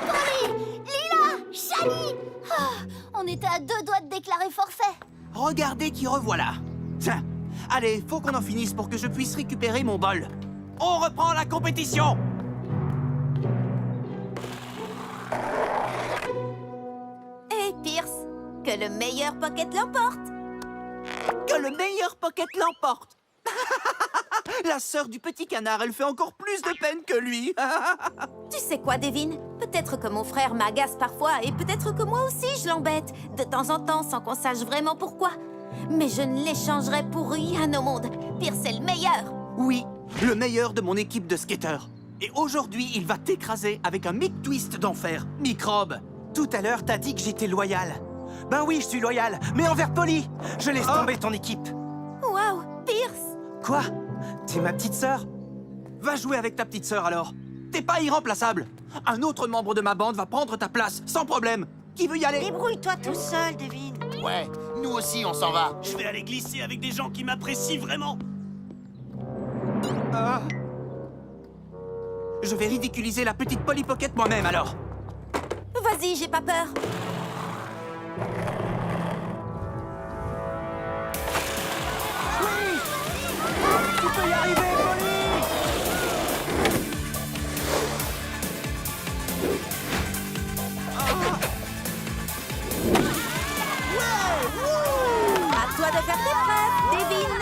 Polly! Lila! Shani! Ah, on était à 2 doigts de déclarer forfait. Regardez qui revoilà. Tiens, allez, faut qu'on en finisse pour que je puisse récupérer mon bol. On reprend la compétition! Et Pierce, que le meilleur pocket l'emporte. Que le meilleur pocket l'emporte! La sœur du petit canard, elle fait encore plus de peine que lui. Tu sais quoi, Devin? Peut-être que mon frère m'agace parfois et peut-être que moi aussi je l'embête, de temps en temps, sans qu'on sache vraiment pourquoi. Mais je ne l'échangerai pour rien au monde. Pierce est le meilleur. Oui, le meilleur de mon équipe de skateurs. Et aujourd'hui, il va t'écraser avec un mic twist d'enfer. Microbe. Tout à l'heure, t'as dit que j'étais loyal. Ben oui, je suis loyal, mais envers Polly. Je laisse tomber ton équipe. Waouh, Pierce! Quoi? T'es ma petite sœur? Va jouer avec ta petite sœur alors. T'es pas irremplaçable. Un autre membre de ma bande va prendre ta place, sans problème. Qui veut y aller? Débrouille-toi tout seul, Devin. Ouais, nous aussi, on s'en va. Je vais aller glisser avec des gens qui m'apprécient vraiment. Je vais ridiculiser la petite Polly Pocket moi-même alors. Vas-y, j'ai pas peur. Tu peux y arriver, Polly! À toi de faire tes preuves, Devin.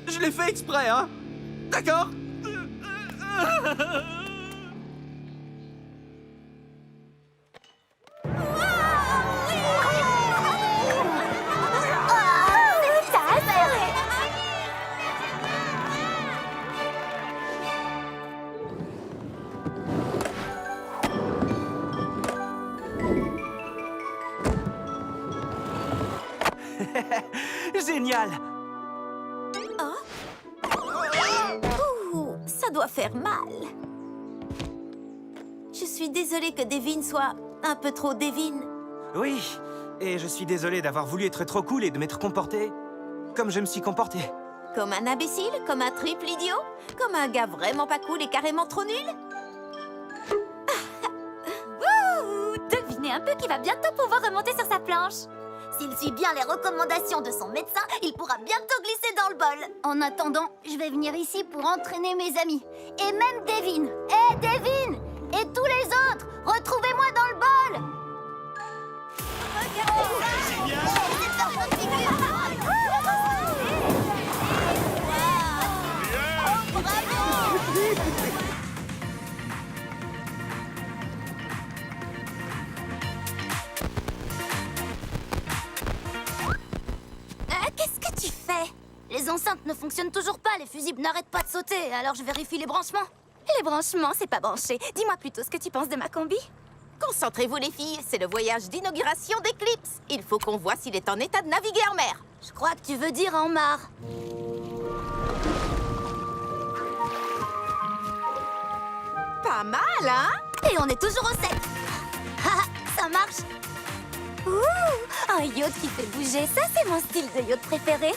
Je l'ai fait exprès, hein? D'accord? Génial! Ouh, ça doit faire mal. Je suis désolée que Devin soit un peu trop Devin. Oui, et je suis désolé d'avoir voulu être trop cool et de m'être comporté comme je me suis comporté. Comme un imbécile, comme un triple idiot, comme un gars vraiment pas cool et carrément trop nul. Ouh, devinez un peu qui va bientôt pouvoir remonter sur sa planche. S'il suit bien les recommandations de son médecin, il pourra bientôt glisser dans le bol. En attendant, je vais venir ici pour entraîner mes amis. Et même Devin. Hé, Devin! Et tous les autres, retrouvez-moi dans le bol! Regardez ça! Génial! C'est dans votre figure! Oh, bravo! Qu'est-ce que tu fais? Les enceintes ne fonctionnent toujours pas, les fusibles n'arrêtent pas de sauter, alors je vérifie les branchements. Les branchements, c'est pas branché. Dis-moi plutôt ce que tu penses de ma combi. Concentrez-vous les filles, c'est le voyage d'inauguration d'Eclipse. Il faut qu'on voit s'il est en état de naviguer en mer. Je crois que tu veux dire en marre. Pas mal, hein? Et on est toujours au sec. Ah, ça marche. Ouh, un yacht qui fait bouger, ça c'est mon style de yacht préféré.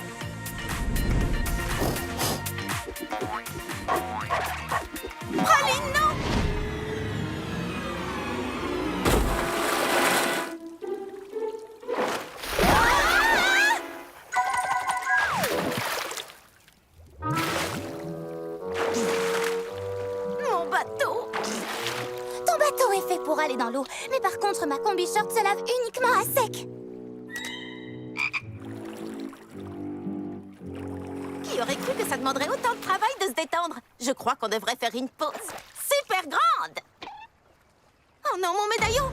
Praline, non! Mon bateau! Ton bateau est fait pour aller dans l'eau, mais par contre ma combi short se lave uniquement à sec. Qui aurait cru que ça demanderait autant de travail de se détendre? Je crois qu'on devrait faire une pause super grande. Oh non, mon médaillon!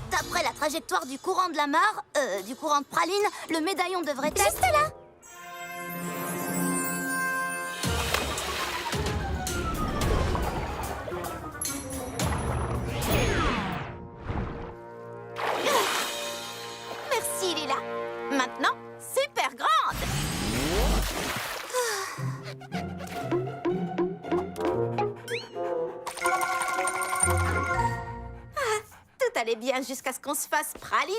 D'après la trajectoire du courant de la mare, du courant de praline, le médaillon devrait être... Juste là! Merci, Lila. Maintenant, super grande. Tout allait bien jusqu'à ce qu'on se fasse praliner.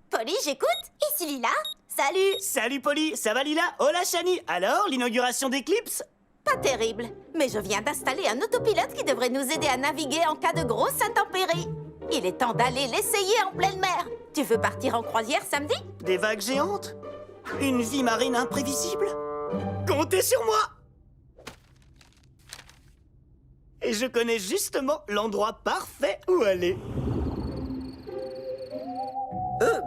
Polly, j'écoute. Ici Lila. Salut! Salut Polly, ça va Lila? Hola Shani. Alors, l'inauguration d'Eclipse? Pas terrible, mais je viens d'installer un autopilote qui devrait nous aider à naviguer en cas de grosse intempérie. Il est temps d'aller l'essayer en pleine mer. Tu veux partir en croisière samedi? Des vagues géantes? Une vie marine imprévisible? Comptez sur moi! Et je connais justement l'endroit parfait où aller.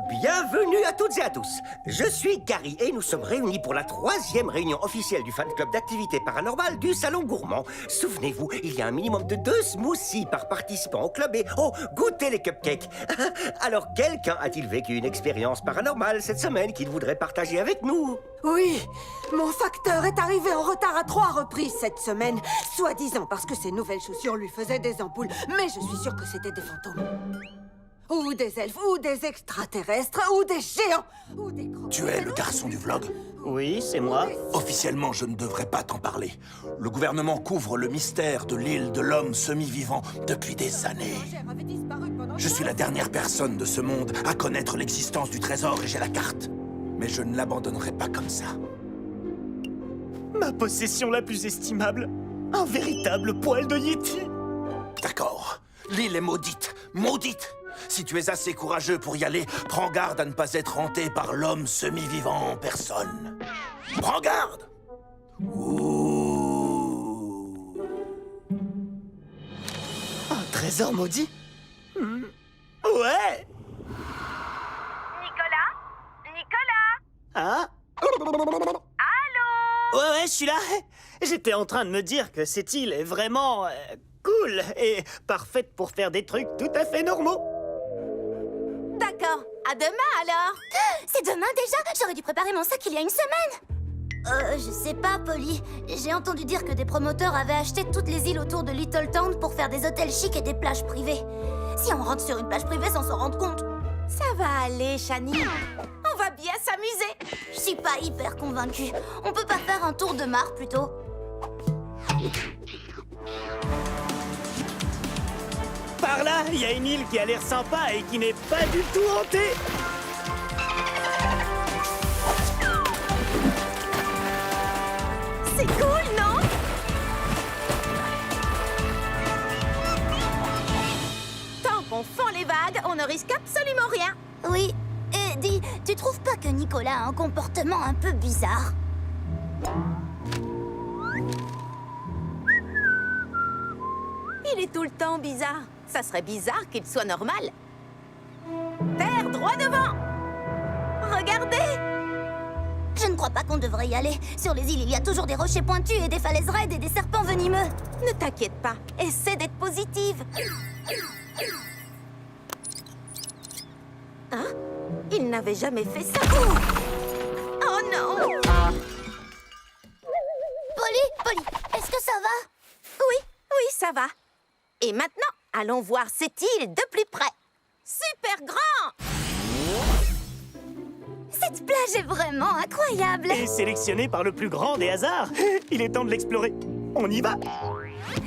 Bienvenue à toutes et à tous. Je suis Gary et nous sommes réunis pour la 3e réunion officielle du fan club d'activités paranormales du Salon Gourmand. Souvenez-vous, il y a un minimum de 2 smoothies par participant au club et goûtez les cupcakes. Alors, quelqu'un a-t-il vécu une expérience paranormale cette semaine qu'il voudrait partager avec nous? Oui, mon facteur est arrivé en retard à 3 reprises cette semaine, soi-disant parce que ses nouvelles chaussures lui faisaient des ampoules, mais je suis sûre que c'était des fantômes. Ou des elfes, ou des extraterrestres, ou des géants, ou des crocodiles. Tu es le garçon du vlog? Oui, c'est moi. Officiellement, je ne devrais pas t'en parler. Le gouvernement couvre le mystère de l'île de l'homme semi-vivant depuis des années. Je suis la dernière personne de ce monde à connaître l'existence du trésor et j'ai la carte. Mais je ne l'abandonnerai pas comme ça. Ma possession la plus estimable. Un véritable poil de Yeti. D'accord. L'île est maudite. Maudite! Si tu es assez courageux pour y aller, prends garde à ne pas être hanté par l'homme semi-vivant en personne. Prends garde! Ouh. Un trésor maudit? Ouais. Nicolas? Hein? Allô? Ouais, je suis là. J'étais en train de me dire que cette île est vraiment cool et parfaite pour faire des trucs tout à fait normaux. D'accord, à demain alors. C'est demain déjà? J'aurais dû préparer mon sac il y a une semaine. Je sais pas, Polly. J'ai entendu dire que des promoteurs avaient acheté toutes les îles autour de Little Town pour faire des hôtels chics et des plages privées. Si on rentre sur une plage privée sans s'en rendre compte. Ça va aller, Shani. On va bien s'amuser. Je suis pas hyper convaincue. On peut pas faire un tour de mare plutôt? Par là, il y a une île qui a l'air sympa et qui n'est pas du tout hantée. C'est cool, non? Tant qu'on fend les vagues, on ne risque absolument rien. Oui. Et dis, tu trouves pas que Nicolas a un comportement un peu bizarre? Il est tout le temps bizarre. Ça serait bizarre qu'il soit normal. Terre, droit devant! Regardez! Je ne crois pas qu'on devrait y aller. Sur les îles, il y a toujours des rochers pointus et des falaises raides et des serpents venimeux. Ne t'inquiète pas, essaie d'être positive. Hein? Il n'avait jamais fait ça. Oh non! Polly, est-ce que ça va? Oui, ça va. Et maintenant, allons voir cette île de plus près. Super grand! Cette plage est vraiment incroyable. Et sélectionné par le plus grand des hasards. Il est temps de l'explorer. On y va.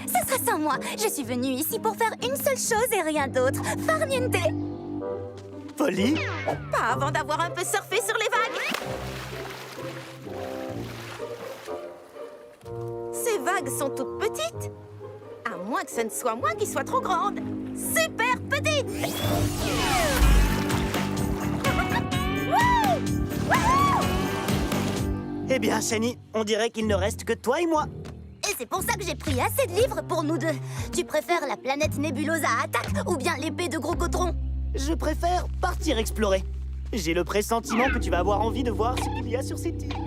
Ça sera sans moi. Je suis venue ici pour faire une seule chose et rien d'autre. Farniente. Polly? Pas avant d'avoir un peu surfé sur les vagues. Ces vagues sont toutes petites. À moins que ce ne soit moi qui soit trop grande. Super petite! Wouh! Wouhou! Eh bien, Shani, on dirait qu'il ne reste que toi et moi. Et c'est pour ça que j'ai pris assez de livres pour nous deux. Tu préfères la planète nébuleuse à attaque ou bien l'épée de gros coton? Je préfère partir explorer. J'ai le pressentiment que tu vas avoir envie de voir ce qu'il y a sur cette île.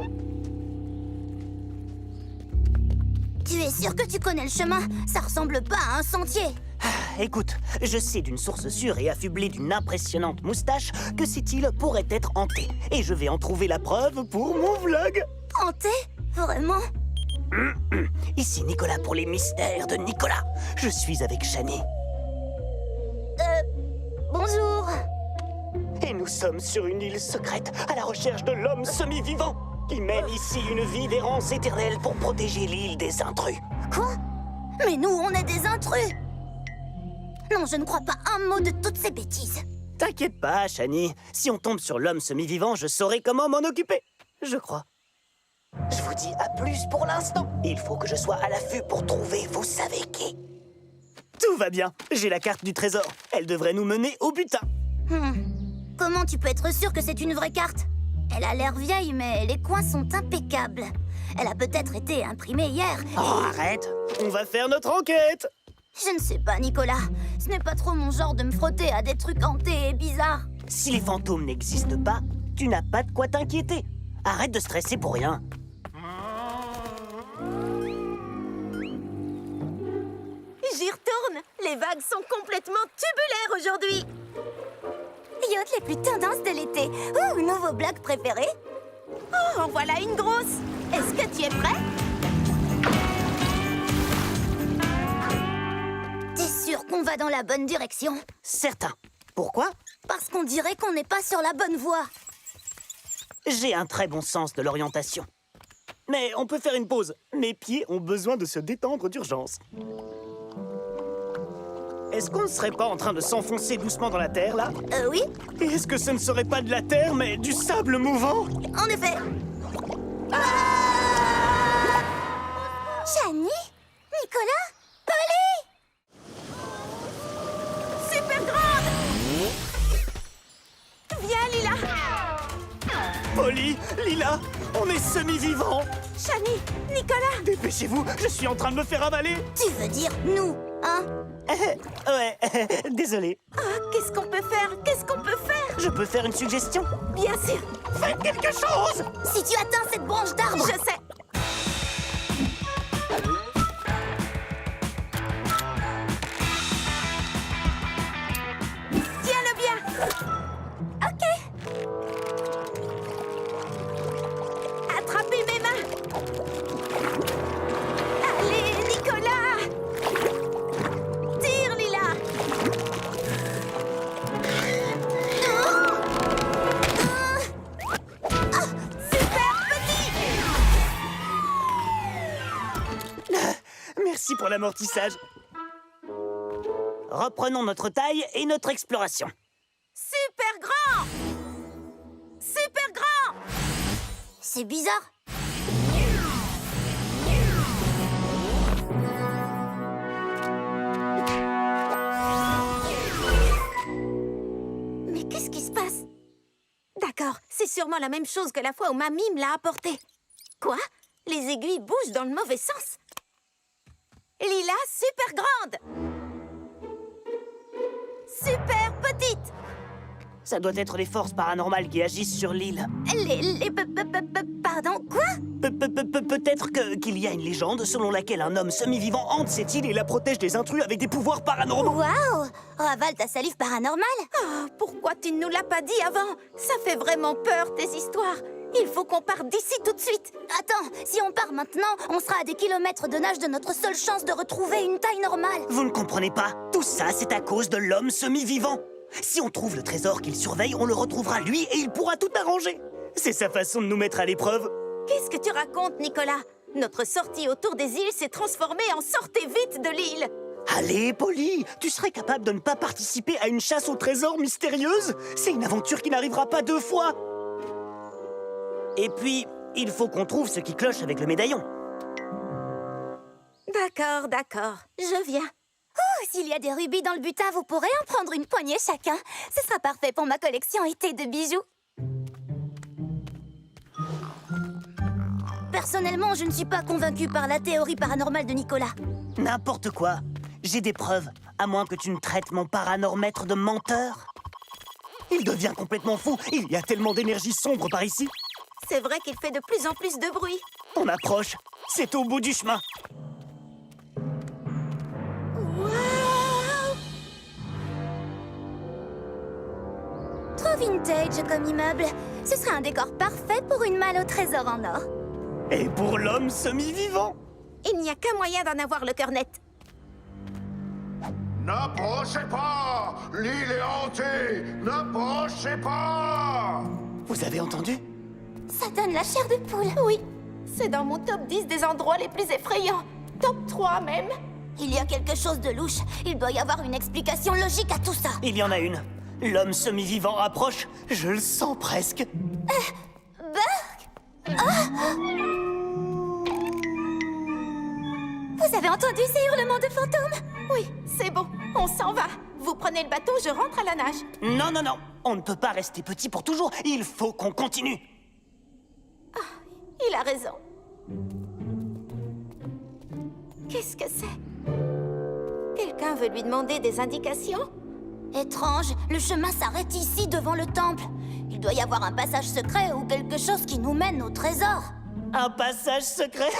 Tu es sûr que tu connais le chemin? Ça ressemble pas à un sentier. Écoute, je sais d'une source sûre et affublée d'une impressionnante moustache que cette île pourrait être hantée. Et je vais en trouver la preuve pour mon vlog. Hanté? Vraiment? Ici Nicolas pour les mystères de Nicolas. Je suis avec Shani. Bonjour. Et nous sommes sur une île secrète à la recherche de l'homme semi-vivant qui mène ici une vie d'errance éternelle pour protéger l'île des intrus. Quoi? Mais nous, on est des intrus. Non, je ne crois pas un mot de toutes ces bêtises. T'inquiète pas, Shani. Si on tombe sur l'homme semi-vivant, je saurai comment m'en occuper. Je crois. Je vous dis à plus pour l'instant. Il faut que je sois à l'affût pour trouver vous savez qui. Tout va bien. J'ai la carte du trésor. Elle devrait nous mener au butin. Comment tu peux être sûr que c'est une vraie carte? Elle a l'air vieille, mais les coins sont impeccables. Elle a peut-être été imprimée hier. Oh, arrête. On va faire notre enquête. Je ne sais pas, Nicolas. Ce n'est pas trop mon genre de me frotter à des trucs hantés et bizarres. Si les fantômes n'existent pas, tu n'as pas de quoi t'inquiéter. Arrête de stresser pour rien. J'y retourne. Les vagues sont complètement tubulaires aujourd'hui. Yacht les plus tendances de l'été. Ouh, nouveau blog préféré. Oh, en voilà une grosse. Est-ce que tu es prêt? T'es sûr qu'on va dans la bonne direction? Certain. Pourquoi? Parce qu'on dirait qu'on n'est pas sur la bonne voie. J'ai un très bon sens de l'orientation. Mais on peut faire une pause. Mes pieds ont besoin de se détendre d'urgence. Est-ce qu'on ne serait pas en train de s'enfoncer doucement dans la terre, là? Oui, Et est-ce que ce ne serait pas de la terre, mais du sable mouvant? en effet. Chani? Nicolas? Polly? Super grande. Viens, Lila. Polly, Lila, on est semi-vivants. Chani, Nicolas. Dépêchez-vous, je suis en train de me faire avaler. Tu veux dire nous, hein? Ouais, désolé. Ah, qu'est-ce qu'on peut faire? Qu'est-ce qu'on peut faire? Je peux faire une suggestion? Bien sûr. Faites quelque chose! Si tu atteins cette branche d'arbre... Je sais. Tiens-le bien. Ok. Attrapez mes mains. Allez, Nicolas. Tire, Lila. Super petit. Merci pour l'amortissage. Reprenons notre taille et notre exploration. Super grand. Super grand. C'est bizarre. Mais qu'est-ce qui se passe? D'accord, c'est sûrement la même chose que la fois où mamie me l'a apporté. Quoi? Les aiguilles bougent dans le mauvais sens. Lila, super grande. Super petite. Ça doit être les forces paranormales qui agissent sur l'île. Pardon, quoi? Peut-être qu'il y a une légende selon laquelle un homme semi-vivant hante cette île et la protège des intrus avec des pouvoirs paranormaux. Waouh! Ravale ta salive paranormale? Oh, pourquoi tu ne nous l'as pas dit avant? Ça fait vraiment peur, tes histoires. Il faut qu'on parte d'ici tout de suite. Attends, si on part maintenant, on sera à des kilomètres de nage de notre seule chance de retrouver une taille normale. Vous ne comprenez pas? Tout ça, c'est à cause de l'homme semi-vivant. Si on trouve le trésor qu'il surveille, on le retrouvera lui et il pourra tout arranger. C'est sa façon de nous mettre à l'épreuve. Qu'est-ce que tu racontes, Nicolas? Notre sortie autour des îles s'est transformée en sortez vite de l'île. Allez, Polly, tu serais capable de ne pas participer à une chasse au trésor mystérieuse? C'est une aventure qui n'arrivera pas 2 fois. Et puis, il faut qu'on trouve ce qui cloche avec le médaillon. D'accord, d'accord. Je viens. Oh, s'il y a des rubis dans le butin, vous pourrez en prendre une poignée chacun. Ce sera parfait pour ma collection été de bijoux. Personnellement, je ne suis pas convaincue par la théorie paranormale de Nicolas. N'importe quoi. J'ai des preuves, à moins que tu ne traites mon paranormètre de menteur. Il devient complètement fou. Il y a tellement d'énergie sombre par ici. C'est vrai qu'il fait de plus en plus de bruit. On approche. C'est au bout du chemin. Waouh! Trop vintage comme immeuble. Ce serait un décor parfait pour une malle au trésor en or. Et pour l'homme semi-vivant. Il n'y a qu'un moyen d'en avoir le cœur net. N'approchez pas! L'île est hantée! N'approchez pas! Vous avez entendu? Ça donne la chair de poule. Oui, c'est dans mon top 10 des endroits les plus effrayants. Top 3 même. Il y a quelque chose de louche. Il doit y avoir une explication logique à tout ça. Il y en a une. L'homme semi-vivant approche. Je le sens presque. Vous avez entendu ces hurlements de fantômes? Oui, c'est bon, on s'en va. Vous prenez le bateau, je rentre à la nage. Non, non, non. On ne peut pas rester petit pour toujours. Il faut qu'on continue. Il a raison. Qu'est-ce que c'est? Quelqu'un veut lui demander des indications? Étrange, le chemin s'arrête ici devant le temple. Il doit y avoir un passage secret ou quelque chose qui nous mène au trésor. Un passage secret?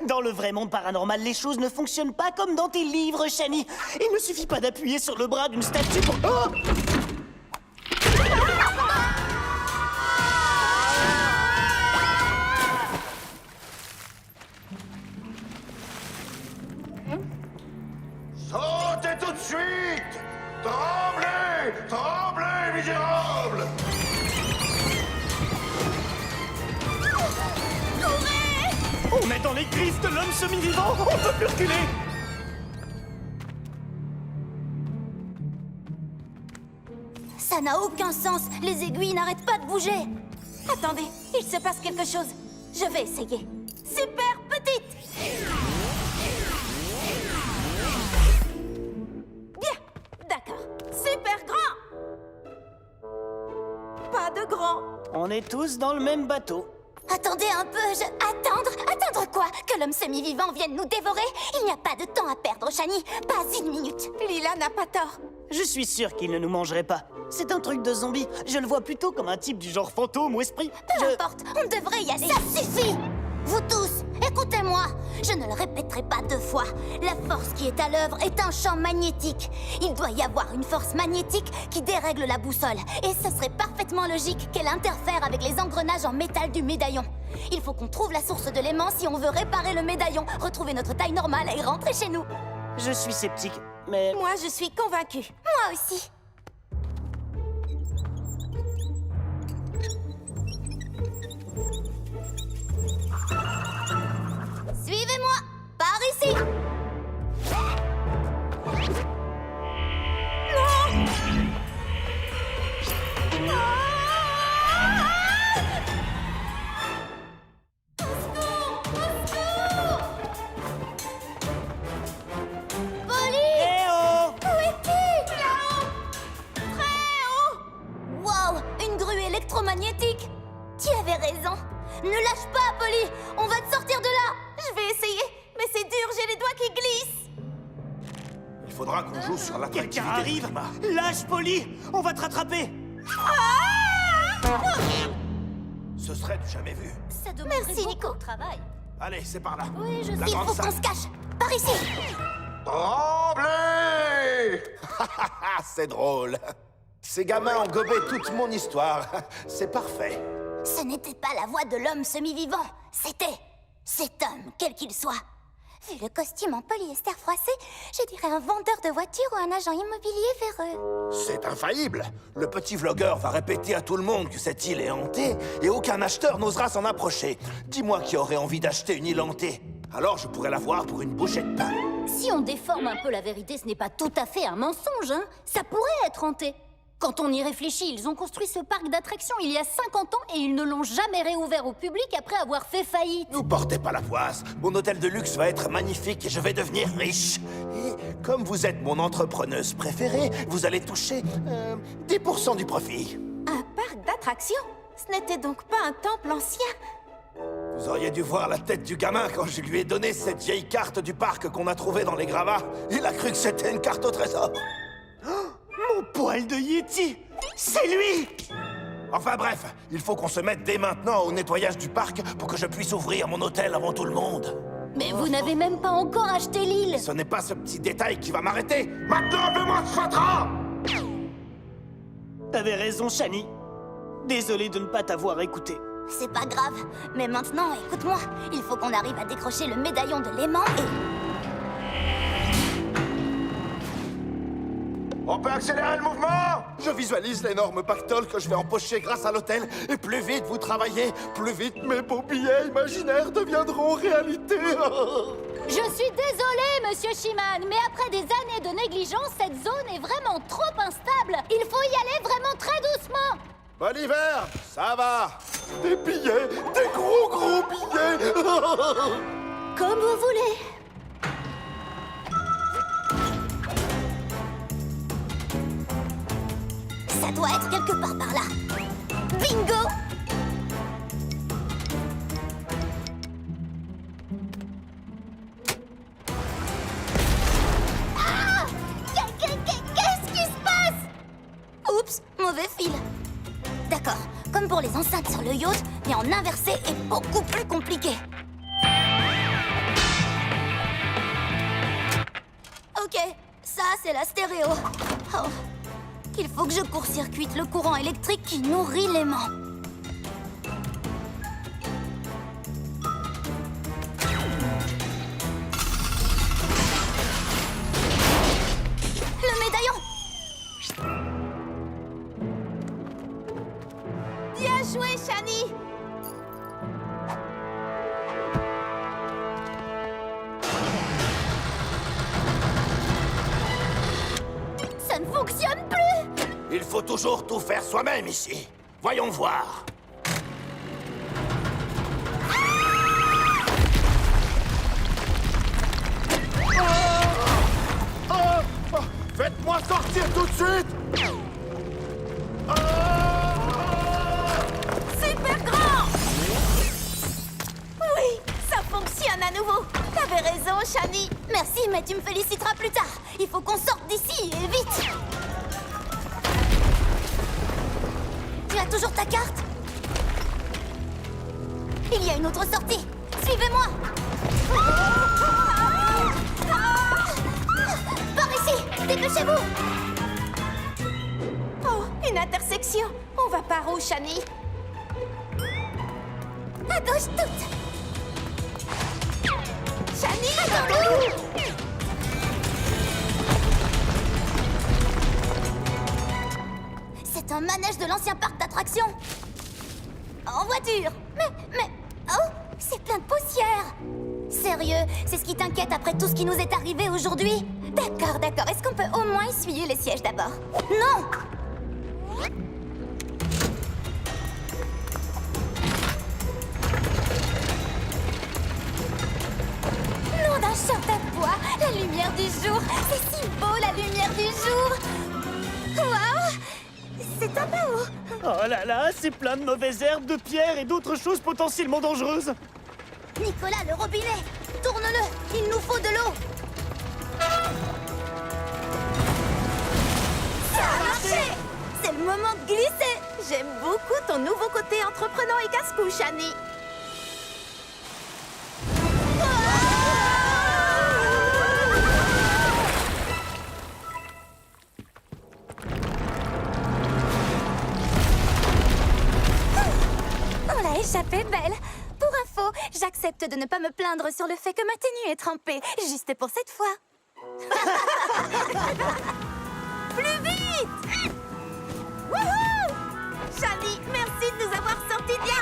Dans le vrai monde paranormal, les choses ne fonctionnent pas comme dans tes livres, Shani. Il ne suffit pas d'appuyer sur le bras d'une statue pour... Oh! Sautez tout de suite! Tremblez! Tremblez, misérables! On est dans les griffes de l'homme semi-vivant! On peut plus reculer! Ça n'a aucun sens. Les aiguilles n'arrêtent pas de bouger. Attendez, il se passe quelque chose. Je vais essayer. Super petite! Bien, d'accord. Super grand! Pas de grand. On est tous dans le même bateau. Attendez un peu, Attendre quoi? Que l'homme semi-vivant vienne nous dévorer? Il n'y a pas de temps à perdre, Shani. Pas une minute. Lila n'a pas tort. Je suis sûr qu'il ne nous mangerait pas. C'est un truc de zombie. Je le vois plutôt comme un type du genre fantôme ou esprit. Peu importe, on devrait y aller. Ça suffit! Vous tous, écoutez-moi. Je ne le répéterai pas 2 fois. La force qui est à l'œuvre est un champ magnétique. Il doit y avoir une force magnétique qui dérègle la boussole. Et ce serait parfaitement logique qu'elle interfère avec les engrenages en métal du médaillon. Il faut qu'on trouve la source de l'aimant si on veut réparer le médaillon, retrouver notre taille normale et rentrer chez nous. Je suis sceptique, mais... Moi, je suis convaincue. Moi aussi. Suivez-moi. Par ici. Eh oh! Où es-tu? Là-haut. Très haut. Wow, une grue électromagnétique. Tu avais raison. Ne lâche pas, Polly. On va te sortir de là. Je vais essayer, mais c'est dur, j'ai les doigts qui glissent. Il faudra qu'on joue sur l'attractivité Quelqu'un du arrive! climat. Lâche, Polly! On va te rattraper! Ce serait du jamais vu. Ça demanderait Merci, beaucoup Nico. de travail. Allez, c'est par là. Oui, je La sais. Il grande faut qu'on salle. se cache. Par ici. Tremblez! C'est drôle. Ces gamins ont gobé toute mon histoire. C'est parfait. Ce n'était pas la voix de l'homme semi-vivant. C'était cet homme, quel qu'il soit. Vu le costume en polyester froissé, je dirais un vendeur de voitures ou un agent immobilier véreux. C'est infaillible. Le petit vlogueur va répéter à tout le monde que cette île est hantée et aucun acheteur n'osera s'en approcher. Dis-moi qui aurait envie d'acheter une île hantée. Alors je pourrais la voir pour une bouchée de pain. Si on déforme un peu la vérité, ce n'est pas tout à fait un mensonge, hein. Ça pourrait être hanté. Quand on y réfléchit, ils ont construit ce parc d'attractions il y a 50 ans et ils ne l'ont jamais réouvert au public après avoir fait faillite. Vous portez pas la poisse. Mon hôtel de luxe va être magnifique et je vais devenir riche. Et comme vous êtes mon entrepreneuse préférée, vous allez toucher 10% du profit. Un parc d'attractions? Ce n'était donc pas un temple ancien? Vous auriez dû voir la tête du gamin quand je lui ai donné cette vieille carte du parc qu'on a trouvée dans les gravats. Il a cru que c'était une carte au trésor. Mon poil de Yeti! C'est lui! Enfin bref, il faut qu'on se mette dès maintenant au nettoyage du parc pour que je puisse ouvrir mon hôtel avant tout le monde. Mais vous n'avez même pas encore acheté l'île. Ce n'est pas ce petit détail qui va m'arrêter. Maintenant, appelez-moi ce fatras! T'avais raison, Shani. Désolé de ne pas t'avoir écouté. C'est pas grave. Mais maintenant, écoute-moi. Il faut qu'on arrive à décrocher le médaillon de l'aimant et... On peut accélérer le mouvement? Je visualise l'énorme pactole que je vais empocher grâce à l'hôtel. Et plus vite vous travaillez, plus vite mes beaux billets imaginaires deviendront réalité. Je suis désolée, Monsieur Shiman, mais après des années de négligence, cette zone est vraiment trop instable. Il faut y aller vraiment très doucement. Bon hiver, ça va. Des billets, des gros billets. Comme vous voulez. Ça doit être quelque part par là. Bingo! Ah! Qu'est-ce qui se passe? Comme pour les enceintes sur le yacht, mais en inversé et beaucoup plus compliqué. Ok, ça c'est la stéréo. Oh. Il faut que je court-circuite le courant électrique qui nourrit l'aimant. Le médaillon! Bien joué, Shani! Ça ne fonctionne plus! Il faut toujours tout faire soi-même ici. Voyons voir. Faites-moi sortir tout de suite! Super grand! Oui, ça fonctionne à nouveau. T'avais raison, Shani. Merci, mais tu me féliciteras plus tard. Il faut qu'on sorte d'ici et vite! Tu as toujours ta carte? Il y a une autre sortie. Suivez-moi! Par ici! Dépêchez-vous! Oh, une intersection. On va par où, Shani? À gauche toute! Shani, Attends-nous! C'est un manège de l'ancien parc d'attractions. En voiture. Mais... Oh, c'est plein de poussière. Sérieux, c'est ce qui t'inquiète après tout ce qui nous est arrivé aujourd'hui? D'accord. Est-ce qu'on peut au moins essuyer les sièges d'abord? Non! Nom d'un short à bois, la lumière du jour. C'est si beau, la lumière du jour. Waouh! C'est un haut. Oh là là, c'est plein de mauvaises herbes, de pierres et d'autres choses potentiellement dangereuses. Nicolas, le robinet! Tourne-le! Il nous faut de l'eau! Ça a marché! C'est le moment de glisser! j'aime beaucoup ton nouveau côté entreprenant et casse-cou, Shani. On l'a échappé, belle! Pour info, j'accepte de ne pas me plaindre sur le fait que ma tenue est trempée, juste pour cette fois. Plus vite! Wouhou! Shani, merci de nous avoir sortis de là.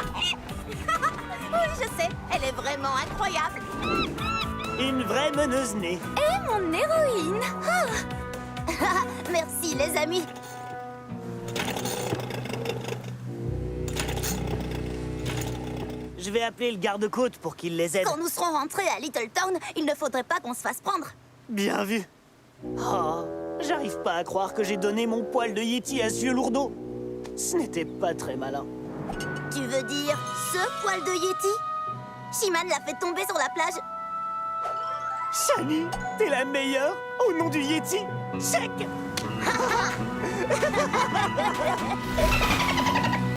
Oui, je sais, elle est vraiment incroyable. Une vraie meneuse-nez. Et mon héroïne! Ah. Merci, les amis! Je vais appeler le garde-côte pour qu'il les aide. Quand nous serons rentrés à Little Town, il ne faudrait pas qu'on se fasse prendre. Bien vu. Oh, j'arrive pas à croire que j'ai donné mon poil de Yeti à ce vieux lourdeau. Ce n'était pas très malin. Tu veux dire ce poil de Yeti? Shiman l'a fait tomber sur la plage. Shani, t'es la meilleure au nom du Yeti. Check.